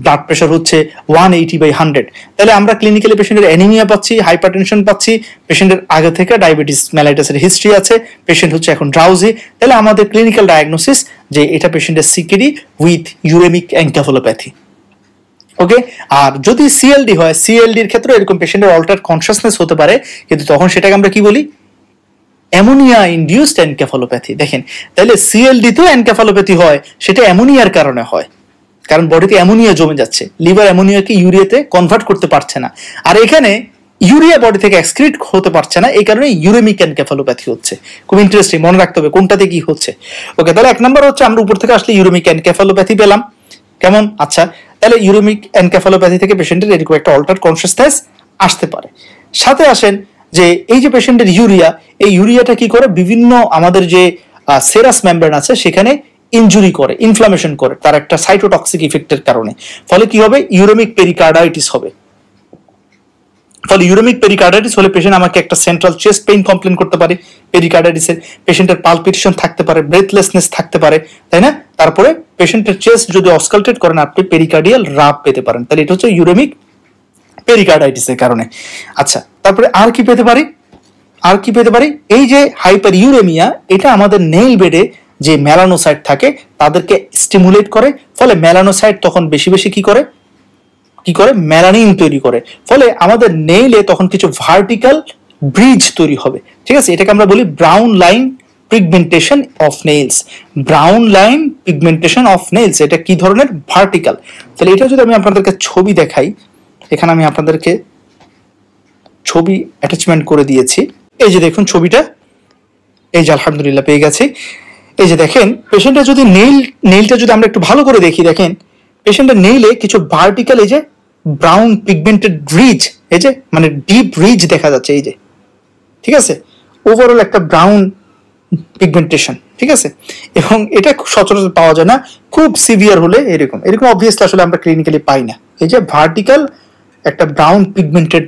ব্লাড প্রেশার হচ্ছে 180/100। তাহলে আমরা ক্লিনিক্যালি পেশেন্টের অ্যানিমিয়া পাচ্ছি, হাইপারটেনশন পাচ্ছি, পেশেন্টের আগে থেকে ডায়াবেটিস মেলাইটাসের হিস্ট্রি আছে, পেশেন্ট হচ্ছে এখন ড্রাউজি। তাহলে আমাদের ক্লিনিক্যাল ডায়াগনোসিস যে এটা পেশেন্টের সিকেডি উইথ ইউরেমিক এনকেফালোপ্যাথি। ওকে, আর যদি সিএলডি হয়, সিএলডির ক্ষেত্রে এরকম পেশেন্টের অল্টার্ড কনসাসনেস হতে পারে, কিন্তু তখন সেটাকে আমরা কি বলি? Ammonia induced encephalopathy. দেখেন তাহলে সিএলডি তো এনকেফালোপ্যাথি হয়, সেটা অ্যামোনিয়ার কারণে হয়, কারণ বডিতে অ্যামোনিয়া জমে যাচ্ছে, লিভার অ্যামোনিয়াকে ইউরিয়াতে কনভার্ট করতে পারছে না, আর এখানে ইউরিয়া বডি থেকে এক্সক্রিট হতে পারছে না, এই কারণে ইউরেমিক এনকেফালোপ্যাথি হচ্ছে। খুব ইন্টারেস্টিং, মনে রাখতে হবে কোনটাতে কি হচ্ছে। ওকে, তাহলে 1 নম্বর হচ্ছে আমরা উপর থেকে আসলে ইউরেমিক এনকেফালোপ্যাথি পেলাম। কেমন? আচ্ছা, তাহলে ইউরেমিক এনকেফালোপ্যাথি থেকে পেশেন্টের এরকম একটা অল্টার্ড কনসাসনেস আসতে পারে। সাথে আসেন যে এই যে পেশেন্টের ইউরিয়া, এই ইউরিয়াটা কি করে? বিভিন্ন আমাদের যে সেরাস মেমব্রেন আছে সেখানে ইনজুরি করে, ইনফ্লামেশন করে, তার একটা সাইটোটক্সিক ইফেক্টের কারণে। ফলে কি হবে? ইউরেমিক পেরিকার্ডাইটিস হবে। ফলে ইউরেমিক পেরিকার্ডাইটিস হলে পেশেন্ট আমাকে একটা সেন্ট্রাল চেস্ট পেইন কমপ্লেন করতে পারে পেরিকার্ডাইটিসের, পেশেন্টের পালপিটেশন থাকতে পারে, ব্রেথলেসনেস থাকতে পারে, তাই না? তারপরে পেশেন্টের চেস্ট যদি অস্কালটেট করেন আপনি পেরিকার্ডিয়াল রাব পেতে পারেন। তাহলে এটা হচ্ছে ইউরেমিক পেরিকার্ডাইটিসের কারণে। আচ্ছা, তারপরে আর কি পেতে পারি? আর কি পেতে পারি? এই যে হাইপার ইউরেমিয়া, এটা আমাদের নেইল বেডে যে মেলানোসাইট থাকে তাদেরকে স্টিমুলেট করে, ফলে মেলানোসাইট তখন বেশি বেশি কি করে মেলানিন তৈরি করে, ফলে আমাদের নেইলে তখন কিছু ভার্টিক্যাল ব্রিজ তৈরি হবে। ঠিক আছে, এটাকে আমরা বলি brown line pigmentation of nails. Brown line pigmentation of nails এটা কি ধরনের? ভার্টিক্যাল। তাহলে এটা যদি আমি আপনাদেরকে ছবি দেখাই, এখানে আমি আপনাদেরকে ছবি অ্যাটাচমেন্ট করে দিয়েছি। এই যে দেখুন ছবিটা, এই যে আলহামদুলিল্লাহ পেয়ে গেছি। এই যে দেখেন পেশেন্টের যদি নেইলটা যদি আমরা একটু ভালো করে দেখি, দেখেন পেশেন্টের নেইলে কিছু ভার্টিক্যাল এই যে ব্রাউন পিগমেন্টেড রিজ, এই যে মানে ডিপ রিজ দেখা যাচ্ছে, এই যে ঠিক আছে, ওভারঅল একটা ব্রাউন পিগমেন্টেশন। ঠিক আছে, এবং এটা সচরাচর পাওয়া যায় না, খুব সিভিয়ার হলে এরকম অবভিয়াসলি আসলে আমরা ক্লিনিক্যালি পাই না। এই যে ভার্টিক্যাল একটা ব্রাউন পিগমেন্টেড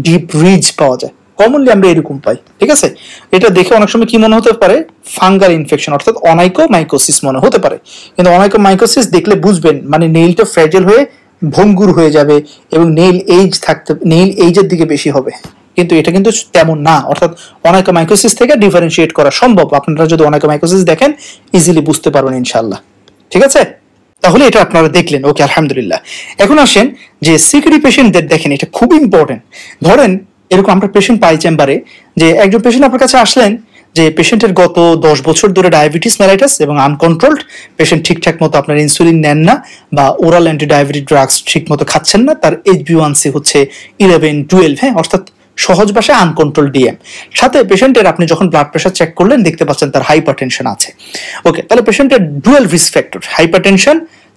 ডিপ রিজ পাওয়া যায়। কমনলি আমরা এরকম পাই, ঠিক আছে। এটা দেখে অনেক সময় কি মনে হতে পারে, ফাঙ্গাল ইনফেকশন অর্থাৎ অনাইকোমাইকোসিস মনে হতে পারে, কিন্তু অনাইকোমাইকোসিস দেখলে বুঝবেন মানে নেইলটা ফ্র্যাজাইল হয়ে ভঙ্গুর হয়ে যাবে এবং নেইল এইজের দিকে বেশি হবে, কিন্তু এটা কিন্তু তেমন না। অর্থাৎ অনাইকোমাইকোসিস থেকে ডিফারেন্সিয়েট করা সম্ভব। আপনারা যদি অনাইকোমাইকোসিস দেখেন ইজিলি বুঝতে পারবেন ইনশাআল্লাহ, ঠিক আছে। তাহলে এটা আপনারা দেখলেন, ওকে আলহামদুলিল্লাহ। এখন আসেন যে সিকিউরিটি পেশেন্টদের দেখেন, এটা খুব ইম্পর্টেন্ট। ধরেন এরকম আমরা পেশেন্ট পাই চেম্বারে, যে একজন পেশেন্ট আপনার কাছে আসলেন যে পেশেন্টের গত 10 বছর ধরে ডায়াবেটিস মেলাইটাস এবং আনকন্ট্রোলড, পেশেন্ট ঠিকঠাক মতো আপনার ইনসুলিন নেন না বা ওরাল অ্যান্টি ডায়াবেটিক ড্রাগস ঠিক মতো খাচ্ছেন না, তার HbA1c হচ্ছে 11-12, হ্যাঁ, অর্থাৎ সহজ ভাষায় আনকন্ট্রোল ডিএম। সাথে পেশেন্টের আপনি যখন ব্লাড প্রেশার চেক করলেন দেখতে পাচ্ছেন তার হাইপারটেনশন আছে। ওকে, তাহলে পেশেন্টের ডুয়াল রিস্ক ফ্যাক্টর, হাইপারটেনশন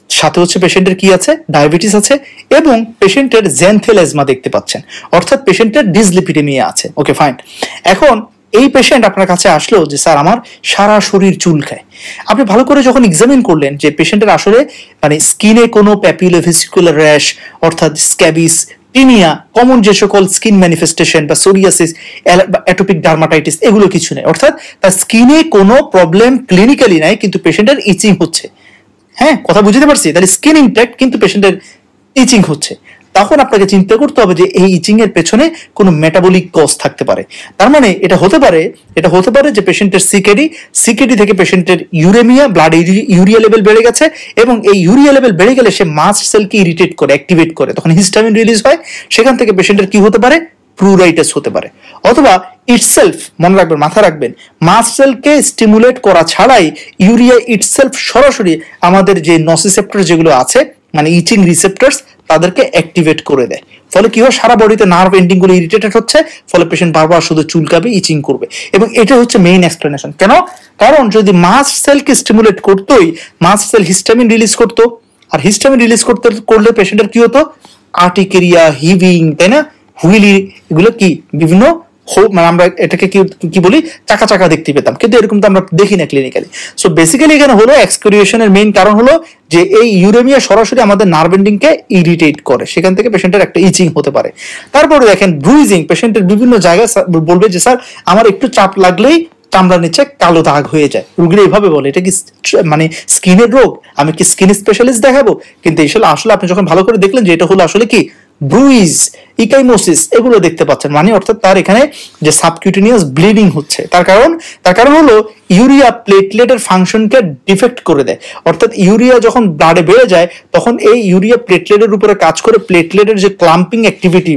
সাথে হচ্ছে পেশেন্টের কি আছে, ডায়াবেটিস আছে, এবং পেশেন্টের জ্যানথেলাজমা দেখতে পাচ্ছেন, অর্থাৎ পেশেন্টের ডিসলিপিডেমিয়া আছে। Okay fine. এখন এই পেশেন্ট আপনার কাছে আসলো যে স্যার আমার সারা শরীর চুলকায়। আপনি ভালো করে যখন এক্সামিন করলেন যে পেশেন্টের আসলে মানে স্কিনে কোনো প্যাপিলোভেসিকুলার র্যাশ অর্থাৎ স্ক্যাবিস, টিনিয়া, কমন যে সকল স্কিন ম্যানিফেস্টেশন বা সোরিয়াসিস, অ্যাটোপিক ডার্মাটাইটিস এগুলো কিছু নেই, অর্থাৎ তার স্কিনে কোনো প্রবলেম ক্লিনিক্যালি নাই, কিন্তু পেশেন্টের ইচিং হচ্ছে। হ্যাঁ, কথা বুঝতে পারছি। তাহলে স্কিন ইনট্যাক্ট কিন্তু পেশেন্টের ইচিং হচ্ছে, তখন আপনাকে চিন্তা করতে হবে যে এই ইচিং এর পেছনে কোনো মেটাবলিক কজ থাকতে পারে। তার মানে এটা হতে পারে যে পেশেন্টের সিকেডি থেকে পেশেন্টের ইউরেমিয়া, ব্লাড ইউরিয়া লেভেল বেড়ে গেছে, এবং এই ইউরিয়া লেভেল বেড়ে গেলে সে মাস্ট সেলকে ইরিটেট করে, অ্যাক্টিভেট করে, তখন হিস্টামিন রিলিজ হয়, সেখান থেকে পেশেন্টের কি হতে পারে, প্লুরাইটিস হতে পারে। অথবা ইটসেলফ, মনে রাখবেন, মাথা রাখবেন, মাস্ট সেলকে স্টিমুলেট করা ছাড়াই ইউরিয়া ইটসেলফ সরাসরি আমাদের যে নসিসেপ্টর যেগুলো আছে মানে ইচিং রিসেপ্টরস তাদেরকে অ্যাক্টিভেট করে দেয়। ফলে কি হয়, সারা বডিতে নার্ভ এন্ডিং গুলো ইরিটেটেড হচ্ছে, ফলে পেশেন্ট বারবার শুধু চুলকাবে, ইচিং করবে। এবং এটা হচ্ছে মেইন এক্সপ্লেনেশন। কেন? কারণ যদি মাস্ট সেলকে স্টিমুলেট করতোই, মাস্ট সেল হিস্টামিন রিলিজ করতো, আর হিস্টামিন রিলিজ করলে পেশেন্টের কি হতো, আর্টিকেরিয়া, হিভিং, তাই না, হুইলি, এগুলো কি বিভিন্ন মানে আমরা এটাকে কি বলি, চাকা চাকা দেখতে পেতাম, কিন্তু এরকম তো আমরা দেখি না ক্লিনিক্যালি। সো বেসিক্যালি এখানে হলো এক্সক্রিয়েশনের মেইন কারণ হলো যে এই ইউরেমিয়া সরাসরি আমাদের নার্ভ এন্ডিংকে ইরিটেট করে, সেখান থেকে পেশেন্টের একটা ইচিং হতে পারে। তারপরে দেখেন ব্রুইজিং, পেশেন্টের বিভিন্ন জায়গায় বলবে যে স্যার আমার একটু চাপ লাগলেই চামড়ার নিচে কালো দাগ হয়ে যায়, রোগীরা এইভাবে বলে, এটা কি মানে স্কিনের রোগ, আমি কি স্কিন স্পেশালিস্ট দেখাবো? কিন্তু আসলে আপনি যখন ভালো করে দেখলেন যে এটা হলো আসলে কি ব্রুইজ, ইকাইমোসিস, এগুলো দেখতে পাচ্ছেন, মানে অর্থাৎ তার এখানে যে সাবকিউটেনিয়াস ব্লিডিং হচ্ছে, তার কারণ হলো ইউরিয়া প্লেটলেটের ফাংশনকে ডিফেক্ট করে দেয়। অর্থাৎ ইউরিয়া যখন ব্লাডে বেড়ে যায় তখন এই ইউরিয়া প্লেটলেটের উপরে কাজ করে প্লেটলেটের যে ক্লাম্পিং অ্যাক্টিভিটি,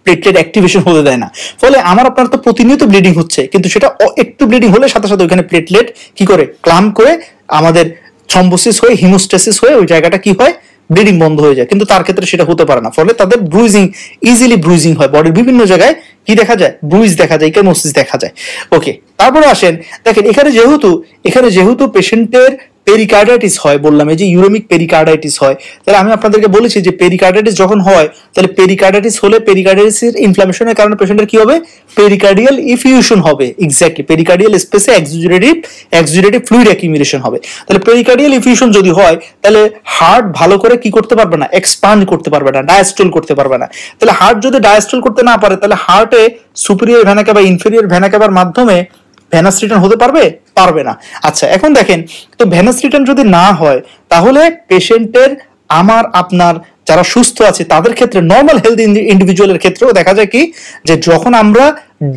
প্লেটলেট অ্যাক্টিভেশন হতে দেয় না। ফলে আপনার তো প্রতিনিয়ত ব্লিডিং হচ্ছে, কিন্তু সেটা একটু ব্লিডিং হলে সাথে সাথে ওইখানে প্লেটলেট কি করে, ক্লাম্প করে আমাদের থ্রম্বোসিস হয়ে, হিমোস্টেসিস হয়ে ওই জায়গাটা কি হয়, ব্লিডিং বন্ধ হয়ে যায়। কিন্তু তার ক্ষেত্রে সেটা হতে পারে না, ফলে তাদের ইজিলি ব্রুইজিং হয়, বডির বিভিন্ন জায়গায় কি দেখা যায়, ব্রুইজ দেখা যায়, ইকাইমোসিস দেখা যায়। ওকে, তারপরে আসেন দেখেন এখানে যেহেতু পেশেন্টের পেরিকার্ডাইটিস হয়, বললাম এই যে ইউরেমিক পেরিকার্ডাইটিস হয়, তাহলে আমি আপনাদেরকে বলেছি যে পেরিকার্ডাইটিস যখন হয় তাহলে পেরিকার্ডাইটিস হলে পেরিকার্ডাইটিসের ইনফ্লামেশনের কারণে পেশেন্টের কি হবে, পেরিকার্ডিয়াল ইফিউশন হবে, এক্স্যাক্টলি পেরিকার্ডিয়াল স্পেসে এক্সুডেটিভ ফ্লুইড অ্যাকিউমুলেশন হবে। তাহলে পেরিকার্ডিয়াল ইফিউশন যদি হয় তাহলে হার্ট ভালো করে কি করতে পারবে না, এক্সপান্ড করতে পারবে না, ডায়াস্টল করতে পারবে না। তাহলে হার্ট যদি ডায়াস্টল করতে না পারে তাহলে হার্টে সুপিরিয়র ভেনা ক্যাভা, ইনফেরিয়র ভেনা ক্যাভার মাধ্যমে ভেনাস রিটার্ন হতে পারবে না। আচ্ছা, এখন দেখেন তো ভেনাস রিটার্ন যদি না হয় তাহলে পেশেন্টের আপনার যারা সুস্থ আছে তাদের ক্ষেত্রে, নর্মাল হেলদি ইন্ডিভিজুয়ালের ক্ষেত্রেও দেখা যায় কি যে যখন আমরা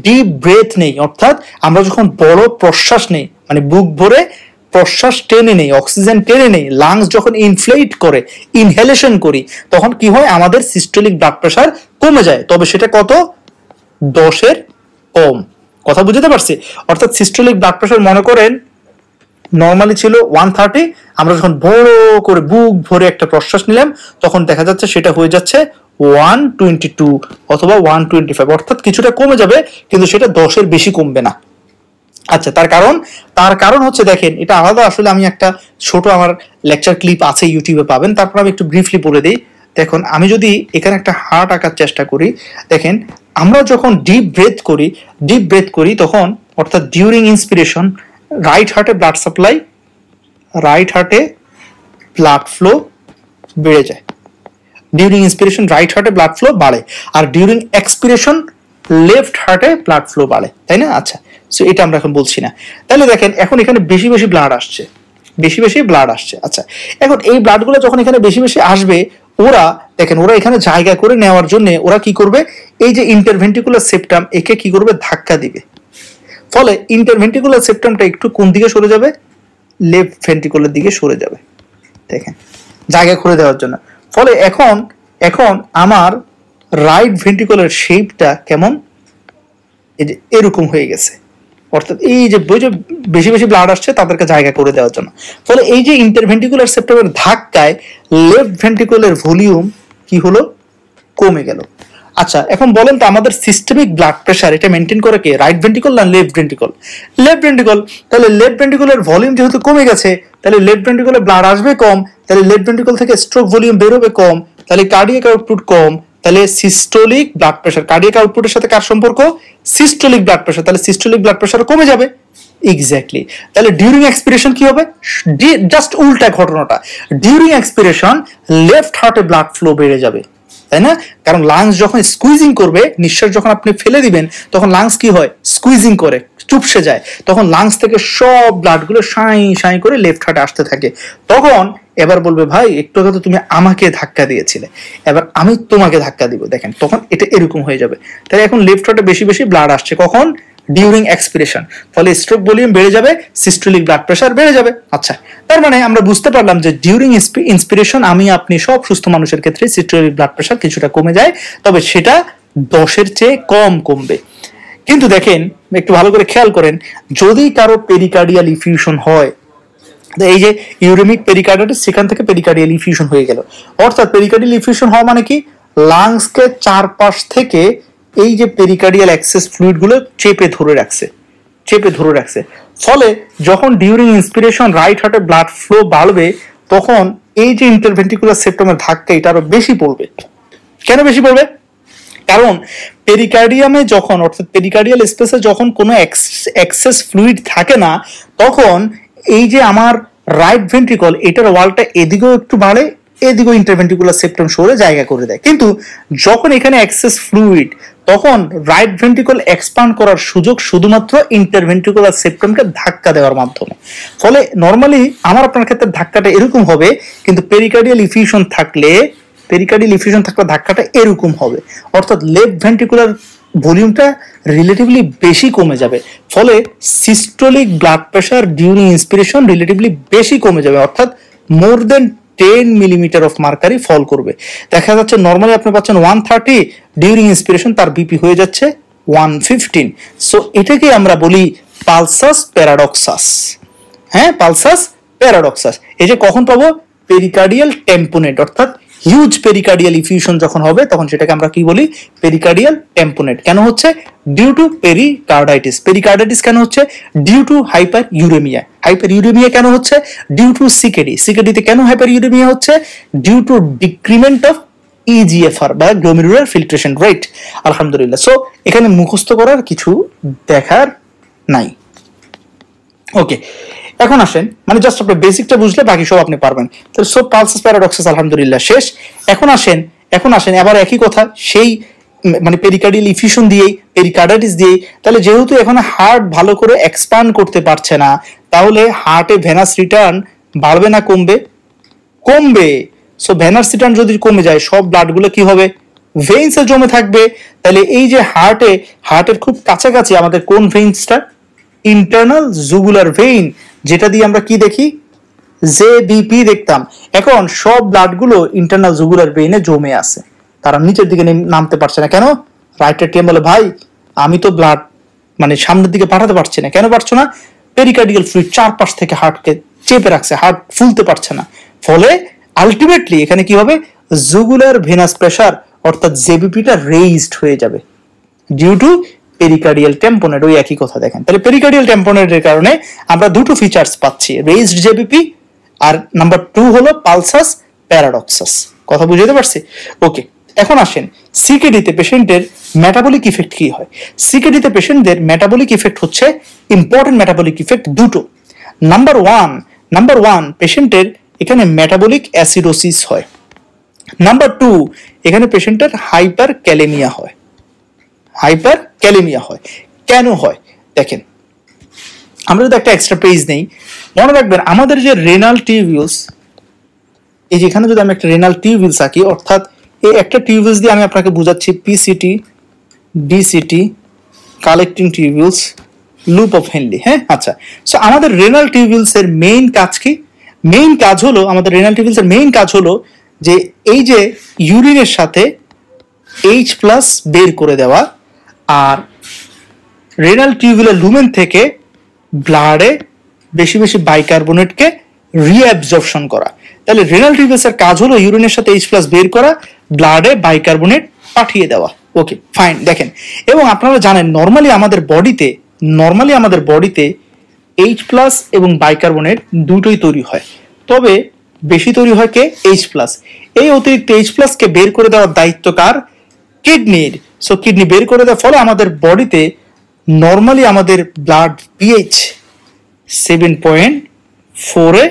ডিপ ব্রেথ নেই, অর্থাৎ আমরা যখন বড় প্রশ্বাস নেই, মানে বুক ভরে প্রশ্বাস টেনে নেই, অক্সিজেন টেনে নেই, লাংস যখন ইনফ্লেট করে, ইনহেলেশন করি, তখন কি হয়, আমাদের সিস্টোলিক ব্লাড প্রেশার কমে যায়। তবে সেটা কত, 10-এর কম। কথা বুঝতে পারছি? অর্থাৎ সিস্টোলিক ব্লাড প্রেশার মনে করেন নর্মালি ছিল 130, আমরা যখন বড় করে বুক ভরে একটা প্রশ্বাস নিলাম তখন দেখা যাচ্ছে সেটা হয়ে যাচ্ছে 122 অথবা 125, অর্থাৎ কিছুটা কমে যাবে, কিন্তু সেটা 10-এর বেশি কমবে না। আচ্ছা, তার কারণ হচ্ছে দেখেন এটা আলাদা, আসলে আমি একটা ছোট আমার লেকচার ক্লিপ আছে ইউটিউবে পাবেন, তারপর আমি একটু ব্রিফলি বলে দিই। দেখুন আমি যদি এখানে একটা হার্ট আঁকার চেষ্টা করি, দেখেন আমরা যখন ডিপ ব্রেথ করি তখন, অর্থাৎ ডিউরিং ইন্সপিরেশন রাইট হার্টে ব্লাড ফ্লো বেড়ে যায়, ডিউরিং ইন্সপিরেশন রাইট হার্টে ব্লাড ফ্লো বাড়ে, আর ডিউরিং এক্সপিরেশন লেফট হার্টে ব্লাড ফ্লো বাড়ে, তাই না? আচ্ছা, সো এটা আমরা এখন বলছি না। তাহলে দেখেন এখন এখানে বেশি বেশি ব্লাড আসছে, বেশি বেশি ব্লাড আসছে। আচ্ছা, এখন এই ব্লাডগুলো যখন এখানে বেশি বেশি আসবে, ওরা দেখেন ওরা এখানে জায়গা করে নেওয়ার জন্য ওরা কি করবে, এই যে ইন্টারভেন্ট্রিকুলার সেপ্টাম একে কি করবে, ধাক্কা দিবে। ফলে ইন্টারভেন্ট্রিকুলার সেপ্টামটা একটু কোন দিকে সরে যাবে, লেফট ভেন্ট্রিকুলার দিকে সরে যাবে, দেখেন জায়গা করে দেওয়ার জন্য। ফলে এখন এখন আমার রাইট ভেন্ট্রিকুলার শেপটা কেমন, এই যে এরকম হয়ে গেছে। অর্থাৎ এই যে বেশি বেশি ব্লাড আসছে তাদেরকে জায়গা করে দেওয়ার জন্য। ফলে এই যে ইন্টারভেন্ট্রিকুলার সেপ্টামের ধাক্কায় লেফট ভেন্ট্রিকুলার ভলিউম কি হলো, কমে গেল। আচ্ছা, এখন বলেন তো আমাদের সিস্টেমিক ব্লাড প্রেশার এটা মেনটেন করে কে, রাইট ভেন্ট্রিকল না লেফট ভেন্ট্রিকল? Left ventricle. তাহলে লেফট ভেন্ট্রিকুলার ভলিউম যেহেতু কমে গেছে, তাহলে লেফট ভেন্ট্রিকুলার ব্লাড আসবে কম, তাহলে লেফট ভেন্ট্রিকল থেকে স্ট্রোক ভলিউম বেরোবে কম, তাহলে কার্ডিয়াক আউটপুট কম, তাহলে সিস্টোলিক ব্লাড প্রেশার, কার্ডিয়াক আউটপুটের সাথে কার সম্পর্ক, সিস্টোলিক ব্লাড প্রেশার, তাহলে সিস্টোলিক ব্লাড প্রেশার কমে যাবে। এক্স্যাক্টলি। তাহলে ডিউরিং এক্সপিরেশন কি হবে, জাস্ট উল্টা ঘটনাটা, ডিউরিং এক্সপিরেশন লেফট হার্টে ব্লাড ফ্লো বেড়ে যাবে, তাই না? কারণ লাংস যখন স্কুইজিং করবে, নিঃশ্বাস যখন আপনি ফেলে দিবেন তখন লাংস কি হয়, স্কুইজিং করে চুপসে যায়, তখন লাংস থেকে সব ব্লাডগুলো সাই সাই করে লেফট হার্টে আসতে থাকে। তখন এবার বলবে ভাই একটু আগে তো তুমি আমাকে ধাক্কা দিয়েছিলে, এবার আমি তোমাকে ধাক্কা দিব, দেখেন তখন এটা এরকম হয়ে যাবে। তাহলে এখন লেফট হার্টে বেশি বেশি ব্লাড আসছে কখন, ডিউরিং এক্সপিরেশন, ফলে স্ট্রোক ভলিউম বেড়ে যাবে, সিস্টোলিক ব্লাড প্রেশার বেড়ে যাবে। আচ্ছা, তার মানে আমরা বুঝতে পারলাম যে ডিউরিং ইন্সপিরেশন আমি আপনি সব সুস্থ মানুষের ক্ষেত্রে সিস্টোলিক ব্লাড প্রেশার কিছুটা কমে যায়, তবে সেটা 10-এর চেয়ে কম কমবে। কিন্তু দেখেন একটু ভালো করে খেয়াল করেন, যদি কারো পেরিকার্ডিয়াল ইফিউশন হয়, এই যে ইউরেমিক পেরিকার্ডিটিস, সেখান থেকে পেরিকার্ডিয়াল ইফিউশন হয়ে গেল। অর্থাৎ পেরিকার্ডিয়াল ইফিউশন হওয়া মানে কি, লাংসকে চারপাশ থেকে এই যে পেরিকার্ডিয়াল অ্যাক্সেস ফ্লুইড গুলো চেপে ধরে রাখছে। ফলে যখন ডিউরিং ইন্সপিরেশন রাইট হার্টে ব্লাড ফ্লো বাড়বে, তখন এই যে ইন্টারভেন্ট্রিকুলার সেপ্টামের ধাক্কা এটা আরো বেশি পড়বে। কেন বেশি পড়বে, কারণ পেরিকার্ডিয়ামে যখন, অর্থাৎ পেরিকার্ডিয়াল স্পেসে যখন কোনো অ্যাক্সেস ফ্লুইড থাকে না, তখন এই যে আমার রাইট ভেন্ট্রিকল এটার ওয়ালটা এদিকেও একটু বাড়ে, এদিকেও ইন্টারভেন্ট্রিকুলার সেপ্টাম সরে জায়গা করে দেয়। কিন্তু যখন এখানে অ্যাক্সেস ফ্লুইড, তখন রাইট ভেন্ট্রিকল এক্সপান্ড করার সুযোগ শুধুমাত্র ইন্টারভেন্ট্রিকুলার সেপ্টামকে ধাক্কা দেওয়ার মাধ্যমে। ফলে নর্মালি আমার আপনার ক্ষেত্রে ধাক্কাটা এরকম হবে, কিন্তু পেরিকার্ডিয়াল ইফিউশন থাকলে ধাক্কাটা এরকম হবে। অর্থাৎ লেফট ভেন্ট্রিকুলার ভলিউমটা রিলেটিভলি বেশি কমে যাবে, ফলে systolic blood pressure during inspiration relatively বেশি কমে যাবে, অর্থাৎ মোর দেন 10 মিলিমিটার অফ মার্কারি ফল করবে। দেখা যাচ্ছে নর্মালি আপনি পাচ্ছেন 130, ডিউরিং ইন্সপিরেশন তার বিপি হয়ে যাচ্ছে 115। সো এটাকে আমরা বলি পালসাস প্যারাডক্সাস। হ্যাঁ, পালসাস প্যারাডক্সাস। এই যে কখন পাবো, পেরিকার্ডিয়াল টেম্পোনেট, অর্থাৎ হিউজ পেরিকার্ডিয়াল ইফিউশন যখন হবে তখন সেটাকে আমরা কি বলি, পেরিকার্ডিয়াল টেম্পোনেট। কেন হচ্ছে, ডিউ টু পেরিকার্ডাইটিস। পেরিকার্ডাইটিস কেন হচ্ছে, due to hyperuraemia. Hyperuraemia কেন হচ্ছে, ডিউ টু সিকেডি। সিকেডিতে কেন হাইপার ইউরেমিয়া হচ্ছে, due to decrement of eGFR বা গ্লোমেরুলার ফিল্ট্রেশন রেট। আলহামদুলিল্লাহ। সো এখানে মুখস্থ করার কিছু দেখার নাই। ওকে, এখন আসেন, মানে জাস্ট আপনি বেসিকটা বুঝলে বাকি সব আপনি পারবেন। তাহলে সো পালসাস প্যারাডক্সাস আলহামদুলিল্লাহ শেষ। এখন আসেন আবার একই কথা, সেই মানে পেরিকার্ডিয়াল ইফিউশন দিয়েই, পেরিকার্ডাইটিস দিয়েই। তাহলে যেহেতু এখন হার্ট ভালো করে এক্সপান্ড করতে পারছে না, তাহলে হার্টে ভেনাস রিটার্ন বাড়বে না কমবে। সো ভেনাস রিটার্ন যদি কমে যায়, সব ব্লাডগুলো কি হবে, ভেইনসে জমে থাকবে। তাহলে এই যে হার্টের খুব কাছাকাছি আমাদের কোন ভেইনসটা, ইন্টারনাল জুগুলার ভেইন, যেটা দিয়ে আমরা কি দেখি, জেবিপি দেখতাম। এখন সব ব্লাডগুলো ইন্টারনাল জুগুলার ভেইনে জমে আছে, তারা নিচের দিকে নামতে পারছে না। কেন, রাইট এটিএম বলে ভাই আমি তো ব্লাড মানে সামনের দিকে পাঠাতে পারছি না। কেন পারছো না, পেরিকার্ডিয়াল ফ্লুইড চারপাশ থেকে হার্টকে চেপে রাখছে, হার্ট ফুলতে পারছে না। ফলে আলটিমেটলি এখানে কি হবে, জুগুলার ভেনাস প্রেসার অর্থাৎ জেবিপিটা রেইজড হয়ে যাবে ডিউ টু পেরিকার্ডিয়াল টেম্পোনেট। ওই একই কথা দেখেন। তাহলে পেরিকার্ডিয়াল টেম্পোনেটের কারণে আমরা দুটো ফিচার্স পাচ্ছি, রেইজড জেবিপি আর নাম্বার 2 হলো পালসাস প্যারাডক্সাস। কথা বুঝতে পারছি? ওকে, এখন আসেন সিকেডিতে পেশেন্টের মেটাবলিক ইফেক্ট কি হয়। সিকেডিতে পেশেন্টদের মেটাবলিক ইফেক্ট হচ্ছে, ইম্পর্টেন্ট মেটাবলিক ইফেক্ট দুটো। নাম্বার ওয়ান পেশেন্টের এখানে মেটাবলিক অ্যাসিডোসিস হয়। নাম্বার 2 এখানে পেশেন্টের হাইপার ক্যালেমিয়া হয়। হাইপার ক্যালেমিয়া হয়। কেন হয় দেখেন, আমরা যদি একটা এক্সট্রা পেজ নেই, মনে রাখবেন আমাদের যে রেনাল টিউবিউলস, এই যেখানে যদি আমি একটা রেনাল টিউবিউলস আঁকি, অর্থাৎ এই একটা টিউবিউলস দিয়ে আমি আপনাকে বুঝাচ্ছি PCT, DCT, collecting tubules, loop of Henle. হ্যাঁ, আচ্ছা। সো আমাদের রেনাল টিউবিউলস এর মেইন কাজ কি? মেইন কাজ হলো, আমাদের রেনাল টিউবিউলস এর মেইন কাজ হলো যে এই যে ইউরিনের সাথে H+ বের করে দেওয়া, আর রেনাল টিউবুলার লুমেন থেকে ব্লাডে বেশি বেশি বাইকার্বনেটকে রিঅ্যাবজর্পশন করা। তাহলে রেনাল টিউবুলসের কাজ হলো ইউরিনের সাথে H+ বের করা, ব্লাডে বাইকার্বনেট পাঠিয়ে দেওয়া। ওকে, ফাইন। দেখেন, এবং আপনারা জানেন নর্মালি আমাদের বডিতে H+ এবং বাইকার্বনেট দুটোই তৈরি হয়, তবে বেশি তৈরি হয় কে? H+। এই অতিরিক্ত H+ কে বের করে দেওয়ার দায়িত্ব কার? কিডনির। সো কিডনি বের করে দেওয়ার ফলে আমাদের বডিতে নর্মালি আমাদের ব্লাড পিএইচ 7.4 এ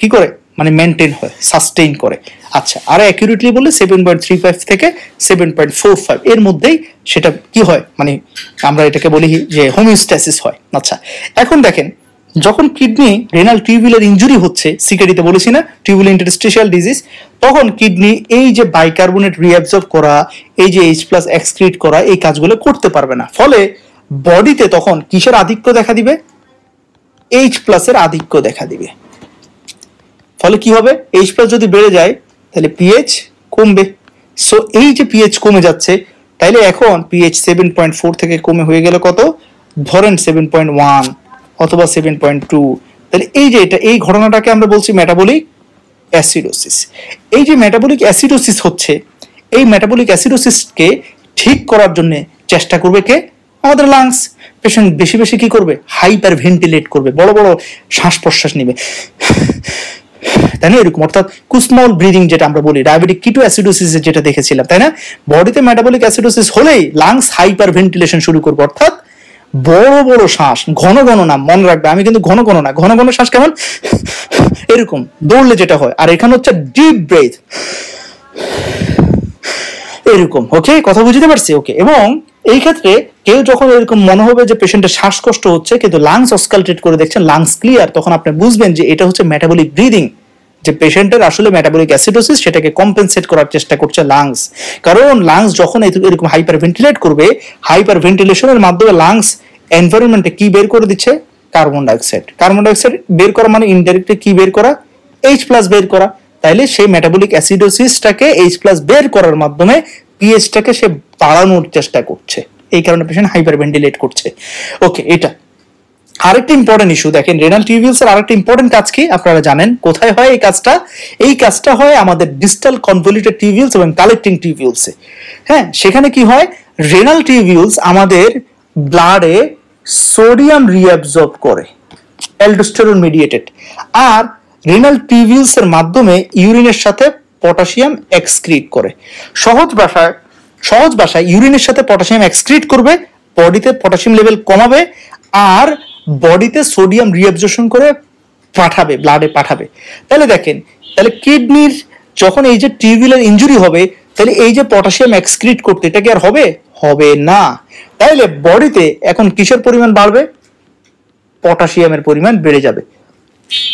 কি করে, মানে মেনটেন হয়, সাস্টেইন করে। আচ্ছা, আর অ্যাকুরেটলি বললে 7.35 থেকে 7.45 এর মধ্যেই সেটা কি হয়, মানে আমরা এটাকে বলি যে হোমিওস্ট্যাসিস হয়। আচ্ছা, এখন দেখেন যখন কিডনি রেনাল টিউবুলার ইনজুরি হচ্ছে, সিকেডিতে বলেছি না, টিউবুলার ইন্টারস্টিশিয়াল ডিজিজ, তখন কিডনি এই যে বাইকার্বনেট রিঅ্যাবজর্ব করা, এই যে H+ এক্সক্রিট করা, এই কাজগুলো করতে পারবে না। ফলে বডিতে তখন কিসের আধিক্য দেখা দিবে? H+ এর আধিক্য দেখা দিবে। ফলে কি হবে? H+ যদি বেড়ে যায় তাহলে পিএইচ কমবে। সো এই যে পিএইচ কমে যাচ্ছে, তাইলে এখন পিএইচ 7.4 থেকে কমে হয়ে গেল কত? ধরেন 7.1 অথবা 7.2। তাহলে এই যে এই ঘটনাটাকে আমরা বলছি মেটাবলিক অ্যাসিডোসিস। এই যে মেটাবলিক অ্যাসিডোসিস হচ্ছে, এই মেটাবলিক অ্যাসিডোসিসকে ঠিক করার জন্য চেষ্টা করবে কে? আমাদের লাংস। পেশেন্ট বেশি বেশি কি করবে? হাইপার ভেন্টিলেট করবে, বড় বড় শ্বাস প্রশ্বাস নেবে, তাই না? এরকম, অর্থাৎ কুসমল ব্রিদিং যেটা আমরা বলি, ডায়াবেটিক কিটো অ্যাসিডোসিস যেটা দেখেছিলাম, তাই না? বডিতে মেটাবলিক অ্যাসিডোসিস হলেই লাংস হাইপার ভেন্টিলেশন শুরু করবে, অর্থাৎ বড় বড় শ্বাস, ঘন ঘন না, মনে রাখবে আমি কিন্তু ঘন ঘন না, ঘন ঘন শ্বাস কেমন এরকম দৌড়লে যেটা হয়, আর এখানে হচ্ছে ডিপ ব্রেথ এরকম। ওকে, কথা বুঝতে পারছি? ওকে, এবং এই ক্ষেত্রে কেউ যখন এরকম মনে হবে যে পেশেন্টের শ্বাসকষ্ট হচ্ছে কিন্তু লাংস অস্কালটেট করে দেখছেন লাংস ক্লিয়ার, তখন আপনি বুঝবেন যে এটা হচ্ছে মেটাবলিক ব্রিদিং, যে পেশেন্টের আসলে মেটাবলিক অ্যাসিডোসিস, সেটাকে কম্পেনসেট করার চেষ্টা করছে লাংস। কারণ লাংস যখন এরকম হাইপার ভেন্টিলেট করবে, হাইপার ভেন্টিলেশনের মাধ্যমে লাংস এনভায়রনমেন্টে কি বের করে দিচ্ছে? Carbon dioxide. কার্বন ডাইঅক্সাইড বের করা মানে ইনডাইরেক্টলি কি বের করা? H+ বের করা। তাইলে সেই মেটাবলিক অ্যাসিডোসিসটাকে H+ বের করার মাধ্যমে পিএইচটাকে সে বাড়ানোর চেষ্টা করছে, এই কারণে পেশেন্ট হাইপার ভেন্টিলেট করছে। ওকে, এটা আরেকটা ইম্পর্টেন্ট ইস্যু। দেখেন, রেনাল টিউবিউলস এর আরেকটা ইম্পর্টেন্ট কাজ কি আপনারা জানেন? কোথায় হয় এই কাজটা? এই কাজটা হয় আমাদের ডিস্টাল কনভলিউটেড টিউবিউলস এবং কালেক্টিং টিউবিউলসে। হ্যাঁ, সেখানে কি হয়? রেনাল টিউবিউলস আমাদের ব্লাডে সোডিয়াম রিঅ্যাবজর্ব করে, অ্যালডোস্টেরন মিডিয়েটেড, আর রেনাল টিউবিউলস এর মাধ্যমে ইউরিনের সাথে পটাশিয়াম এক্সক্রিট করে। সহজ ভাষায় ইউরিনের সাথে পটাশিয়াম এক্সক্রিট করবে, বডিতে পটাশিয়াম লেভেল কমাবে, আর বডিতে সোডিয়াম রিঅ্যাবজর্পশন করে পাঠাবে, ব্লাডে পাঠাবে। তাহলে দেখেন, তাহলে কিডনির যখন এই যে টিউবুলার ইনজুরি হবে, তাহলে এই যে পটাশিয়াম এক্সক্রিট করতে, এটা কি আর হবে? হবে না। তাহলে বডিতে এখন কিসের পরিমাণ বাড়বে? পটাশিয়ামের পরিমাণ বেড়ে যাবে।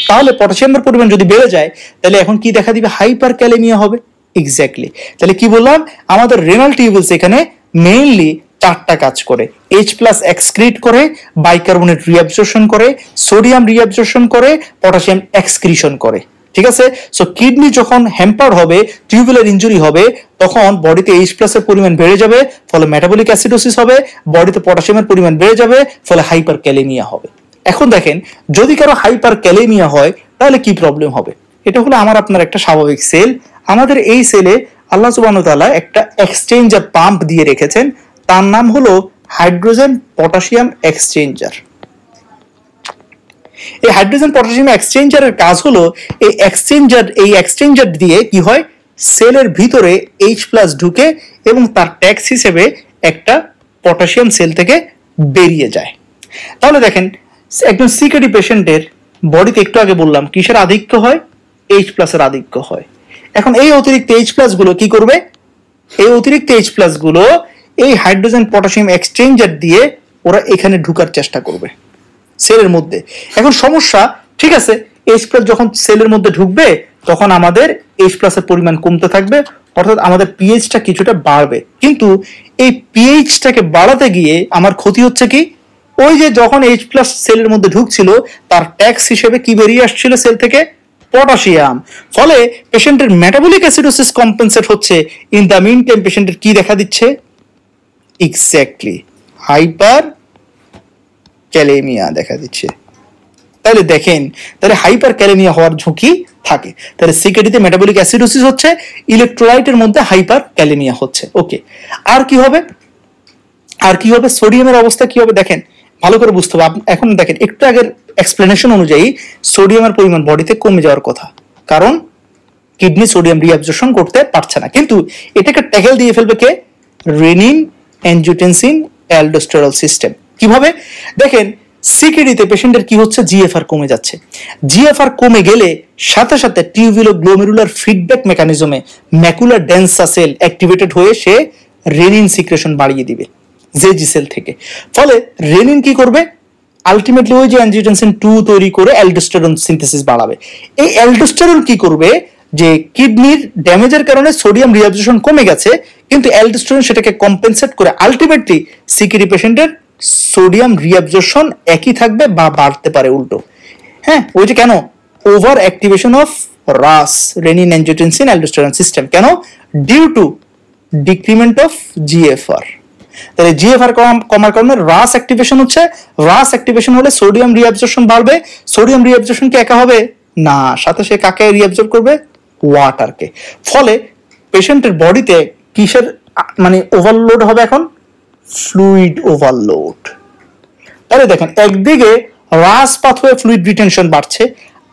তাহলে পটাশিয়ামের পরিমাণ যদি বেড়ে যায়, তাহলে এখন কি দেখা দিবে? হাইপার ক্যালেমিয়া হবে। এক্স্যাক্টলি। তাহলে কি বললাম? আমাদের রেনাল টিউবিউলস এখানে মেইনলি 4টা কাজ করে। H+ এক্সক্রিট করে, বাইকার্বনেট রিঅ্যাবজর্পশন করে, সোডিয়াম রিঅ্যাবজর্পশন করে, পটাশিয়াম এক্সক্রিশন করে। ঠিক আছে? সো কিডনি যখন হ্যাম্পার্ড হবে, টিউবুলার ইনজুরি হবে, তখন বডিতে H+ এর পরিমাণ বেড়ে যাবে, ফলে মেটাবলিক অ্যাসিডোসিস হবে, বডিতে পটাশিয়ামের পরিমাণ বেড়ে যাবে, ফলে হাইপার ক্যালেমিয়া হবে। এখন দেখেন, যদি কারো হাইপার ক্যালেমিয়া হয় তাহলে কি প্রবলেম হবে? এটা হলো আমার আপনার একটা স্বাভাবিক সেল। আমাদের এই সেলে আল্লাহ সুবহানাহু ওয়া তাআলা একটা এক্সচেঞ্জার পাম্প দিয়ে রেখেছেন, তার নাম হলো হাইড্রোজেন পটাশিয়াম এক্সচেঞ্জার। এই হাইড্রোজেন পটাশিয়াম এক্সচেঞ্জারের কাজ হলো এই এক্সচেঞ্জার দিয়ে কি হয়? সেলের ভিতরে H+ ঢুকে এবং তার ট্যাক্স হিসেবে একটা পটাশিয়াম সেল থেকে বেরিয়ে যায়। তাহলে দেখেন, একজন সিকেডি পেশেন্টের বডিতে একটু আগে বললাম কিসের আধিক্য হয়? H+ এর আধিক্য হয়। এখন এই অতিরিক্ত H+ গুলো কি করবে? এই অতিরিক্ত H+ গুলো এই হাইড্রোজেন পটাশিয়াম এক্সচেঞ্জার দিয়ে ওরা এখানে ঢুকার চেষ্টা করবে সেলের মধ্যে। এখন সমস্যা, ঠিক আছে, H+ যখন সেলের মধ্যে ঢুকবে তখন আমাদের H+ এর পরিমাণ কমতে থাকবে, অর্থাৎ আমাদের পিএইচটা কিছুটা বাড়বে। কিন্তু এই পিএইচটাকে বাড়াতে গিয়ে আমার ক্ষতি হচ্ছে কি, ওই যে যখন H+ সেলের মধ্যে ঢুকছিল তার ট্যাক্স হিসেবে কি বেরিয়ে আসছিল সেল থেকে, পটাশিয়াম। ফলে পেশেন্টের মেটাবলিক অ্যাসিডোসিস কম্পেনসেট হচ্ছে। ইন দ্য মিন টাইম পেশেন্টের কি দেখা দিচ্ছে, এক্স্যাক্টলি হাইপার ক্যালেমিয়া দেখা দিচ্ছে। তাহলে দেখেন, তাহলে হাইপার ক্যালেমিয়া হওয়ার ঝুঁকি থাকে। তাহলে সিকেডিতে মেটাবলিক অ্যাসিডোসিস হচ্ছে, ইলেকট্রোলাইটের মধ্যে হাইপার ক্যালেমিয়া হচ্ছে। ওকে, আর কি হবে, আর কি হবে, সোডিয়ামের অবস্থা কি হবে দেখেন, ভালো করে বুঝতে হবে। এখন দেখেন, একটু আগের এক্সপ্লেনেশন অনুযায়ী সোডিয়ামের পরিমাণ বডিতে কমে যাওয়ার কথা, কারণ কিডনি সোডিয়াম রিঅ্যাবজর্পশন করতে পারছে না। কিন্তু এটাকে ট্যাকেল দিয়ে ফেলবে কে, রেনিন অ্যানজিওটেনসিন অ্যালডোস্টেরল সিস্টেম। কিভাবে দেখেন, সিকেডিতে পেশেন্টের কি হচ্ছে, জিএফআর কমে যাচ্ছে। জিএফআর কমে গেলে সাথে সাথে টিউবুলো গ্লোমেরুলার ফিডব্যাক মেকানিজমে ম্যাকুলার ডেন্সা সেল অ্যাক্টিভেটেড হয়ে সে রেনিন সিক্রেশন বাড়িয়ে দিবে জেজি সেল থেকে। ফলে রেনিন কি করবে, আলটিমেটলি ওই যে অ্যানজিওটেনসিন 2 তৈরি করে অ্যালডোস্টেরন সিনথেসিস বাড়াবে। এই অ্যালডোস্টেরন কি করবে, যে কিডনির ড্যামেজের কারণে সোডিয়াম রিঅ্যাবজর্পশন কমে গেছে, কিন্তু অ্যালডোস্টেরন সেটাকে কম্পেনসেট করে আলটিমেটলি সিকেডি পেশেন্টের সোডিয়াম রিঅ্যাবজর্পশন একই থাকবে বা বাড়তে পারে উল্টো। হ্যাঁ, ওই যে কেন, over activation of RAS renin angiotensin aldosterone system, কেন, due to decrement of GFR. তাহলে জিএফআর কমার কারণে রাস অ্যাক্টিভেশন হচ্ছে, রাস অ্যাক্টিভেশন হলে সোডিয়াম রিঅ্যাবজর্পশন বাড়বে। সোডিয়াম রিঅ্যাবজর্পশন কি একা হবে না, সাথে সে কাকে রিঅ্যাবজর্ব করবে, ওয়াটারকে। ফলে পেশেন্টের বডিতে কিসের মানে ওভারলোড হবে, এখন ফ্লুইড ওভারলোড। তাহলে দেখেন, একদিকে রাস পাথওয়ে ফ্লুইড রিটেনশন বাড়ছে,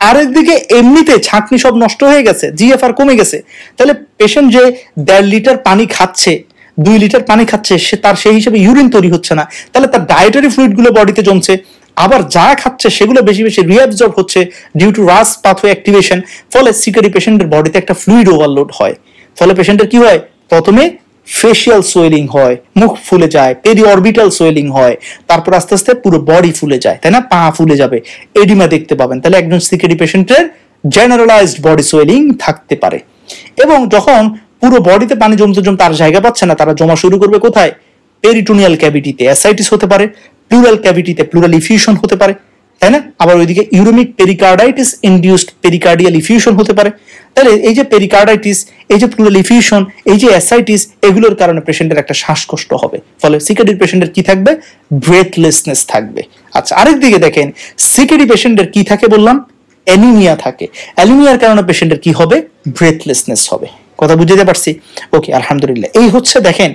আরেকদিকে এমনিতে ছাঁকনি সব নষ্ট হয়ে গেছে, জিএফআর কমে গেছে। তাহলে পেশেন্ট যে 1.5 লিটার পানি খাচ্ছে, 2 লিটার পানি খাচ্ছে, সে তার সেই হিসেবে ইউরিন তৈরি হচ্ছে না। তাহলে তার ডায়েটারি ফ্লুইড গুলো বডিতে জমছে, আবার যা খাচ্ছে সেগুলো বেশি বেশি রিঅ্যাবজর্ব হচ্ছে due to RAS pathway activation. ফলে সিকেডি পেশেন্টের বডিতে একটা ফ্লুইড ওভারলোড হয়। ফলে পেশেন্টের কি হয়, প্রথমে ফেশিয়াল সোয়েলিং হয়, মুখ ফুলে যায়, পেরি অরবিটাল সোয়েলিং হয়, তারপর আস্তে আস্তে পুরো বডি ফুলে যায়, তাই না, পা ফুলে যাবে, এডিমা দেখতে পাবেন। তাহলে একজন সিকেডি পেশেন্টের জেনারেলাইজড বডি সোয়েলিং থাকতে পারে। এবং যখন পুরো বডিতে পানি জমতে জমতে আর জায়গা পাচ্ছে না, তারা জমা শুরু করবে কোথায়, পেরিটোনিয়াল ক্যাভিটিতে অ্যাসাইটিস হতে পারে, প্লুরাল ক্যাভিটিতে প্লুরাল ইফিউশন হতে পারে, তাই না, আবার ওইদিকে uraemic pericarditis induced pericardial effusion হতে পারে। তাহলে এই যে পেরিকার্ডাইটিস, এই যে প্লুরাল ইফিউশন, এই যে অ্যাসাইটিস, এগুলোর কারণে পেশেন্টের একটা শ্বাসকষ্ট হবে। ফলে সিকেডি পেশেন্টের কি থাকবে, ব্রেথলেসনেস থাকবে। আচ্ছা, আরেকদিকে দেখেন, সিকেডি পেশেন্টের কি থাকে বললাম, অ্যানিমিয়া থাকে। অ্যানিমিয়ার কারণে পেশেন্টের কি হবে, ব্রেথলেসনেস হবে। কথা বুঝতে পারছি? ওকে, আলহামদুলিল্লাহ। এই হচ্ছে দেখেন,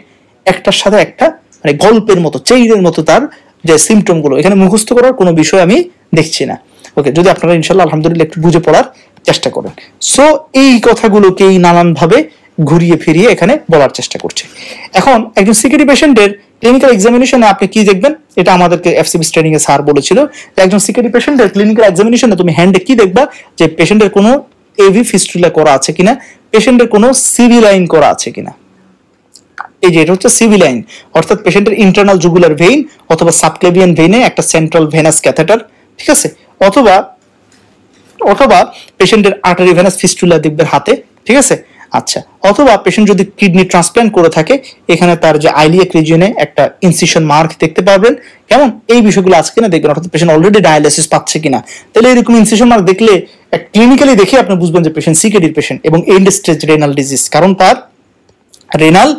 একটার সাথে একটা মানে গল্পের মতো, চেইনের মতো তার যে সিমটম গুলো, এখানে মুখস্থ করার কোনো বিষয় আমি দেখছি না। ওকে, যদি আপনারা ইনশাল্লাহ আলহামদুলিল্লাহ একটু বুঝে পড়ার চেষ্টা করেন। সো এই কথাগুলোকেই নানান ভাবে ঘুরিয়ে ফিরিয়ে এখানে বলার চেষ্টা করছে। এখন একজন সিকেডি পেশেন্টের ক্লিনিক্যাল এক্সামিনেশনে আপনি কি দেখবেন, এটা আমাদেরকে এফসিবি ট্রেনিং এ স্যার বলেছিল যে একজন সিকেডি পেশেন্টের ক্লিনিক্যাল এক্সামিনেশনে তুমি হ্যান্ডে কি দেখবা, যে পেশেন্টের কোনো এভি ফিস্টুলা করা আছে কিনা, পেশেন্টের কোনো সিভি লাইন করা আছে কিনা। এই যে এটা হচ্ছে সিভি লাইন, অর্থাৎ পেশেন্টের ইন্টারনাল জুগুলার ভেইন অথবা সাবক্লেভিয়ান ভেইনে একটা সেন্ট্রাল ভেনাস ক্যাথেটার, ঠিক আছে, অথবা অথবা পেশেন্টের আর্টারি ভেনাস ফিস্টুলা দেখবে হাতে, ঠিক আছে। আচ্ছা, অথবা পেশেন্ট যদি কিডনি ট্রান্সপ্ল্যান্ট করে থাকে, এখানে তার যে আইলিয়াক রিজিয়নে একটা ইনসিশন মার্ক দেখতে পারবেন, কেমন, এই বিষয়গুলো আছে কিনা দেখবেন, অর্থাৎ পেশেন্ট অলরেডি ডায়ালিসিস পাচ্ছে কিনা। তাহলে এরকম ইনসিশন মার্ক দেখলে ক্লিনিক্যালি দেখে আপনি বুঝবেন যে পেশেন্ট সিকেডির পেশেন্ট এবং এন্ড স্টেজ রেনাল ডিজিজ, কারণ তার রেনাল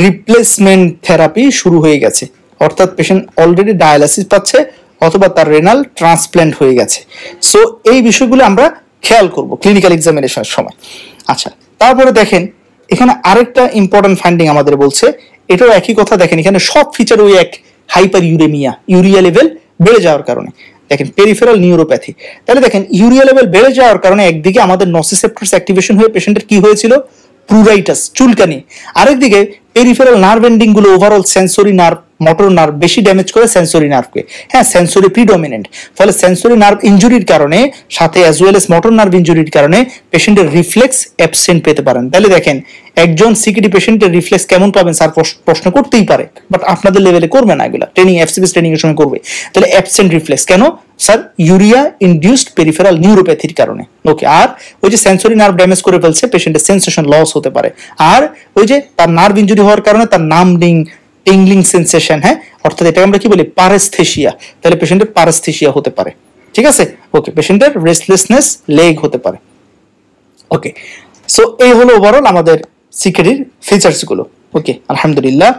রিপ্লেসমেন্ট থেরাপি শুরু হয়ে গেছে, অর্থাৎ পেশেন্ট অলরেডি ডায়ালিসিস পাচ্ছে অথবা তার রেনাল ট্রান্সপ্ল্যান্ট হয়ে গেছে। সো এই বিষয়গুলো আমরা খেয়াল করব ক্লিনিক্যাল এক্সামিনেশনের সময়। আচ্ছা, তারপরে দেখেন এখানে আরেকটা ইম্পর্টেন্ট ফাইন্ডিং আমাদের বলছে, এটাও একই কথা। দেখেন এখানে সব ফিচার ওই এক, হাইপার ইউরেমিয়া, ইউরিয়া লেভেল বেড়ে যাওয়ার কারণে। দেখেন পেরিফেরাল নিউরোপ্যাথি, তাহলে দেখেন ইউরিয়া লেভেল বেড়ে যাওয়ার কারণে একদিকে আমাদের নসিসেপ্টরস অ্যাক্টিভেশন হয়ে পেশেন্টের কি হয়েছিল, প্রুরাইটাস, চুলকানি, আরেকদিকে পেরিফেরাল নার্ভ এন্ডিং গুলো overall sensory nerve motor nerve বেশি ড্যামেজ করে সেন্সরি নার্ভকে, হ্যাঁ সেন্সরি প্রিডমিনেন্ট, ফলে সেন্সরি নার্ভ ইনজুরির কারণে সাথে as well as motor nerve ইনজুরির কারণে পেশেন্টের রিফ্লেক্স অ্যাবসেন্ট পেতে পারেন। তাহলে দেখেন একজন সিকিডি পেশেন্টের রিফ্লেক্স কেমন পাবেন স্যার প্রশ্ন করতেই পারে, বাট আপনাদের লেভেলে করবে না এগুলা, ট্রেনিং এফসিপিএস ট্রেনিং এর সময় করবে। তাহলে অ্যাবসেন্ট রিফ্লেক্স কেন স্যার? ইউরিয়া ইনডিউসড পেরিফেরাল নিউরোপ্যাথির কারণে। ওকে, আর ওই যে সেন্সরি নার্ভ ড্যামেজ করে ফেলছে, পেশেন্টের সেন্সেশন লস হতে পারে। আর ওই যে তার নার্ভ ইনজুরি হওয়ার কারণে তার নাম্বিং টিংলিং সেন্সেশন, হ্যাঁ অর্থাৎ এটা আমরা কি বলি প্যারাস্থেসিয়া, তাহলে পেশেন্টের প্যারাস্থেসিয়া হতে পারে। ঠিক আছে, ওকে, পেশেন্টের রেস্টলেসনেস লেগ হতে পারে। ওকে, সো এই হলো ওভারঅল আমাদের সিকেডির ফিচার্স গুলো। ওকে, আলহামদুলিল্লাহ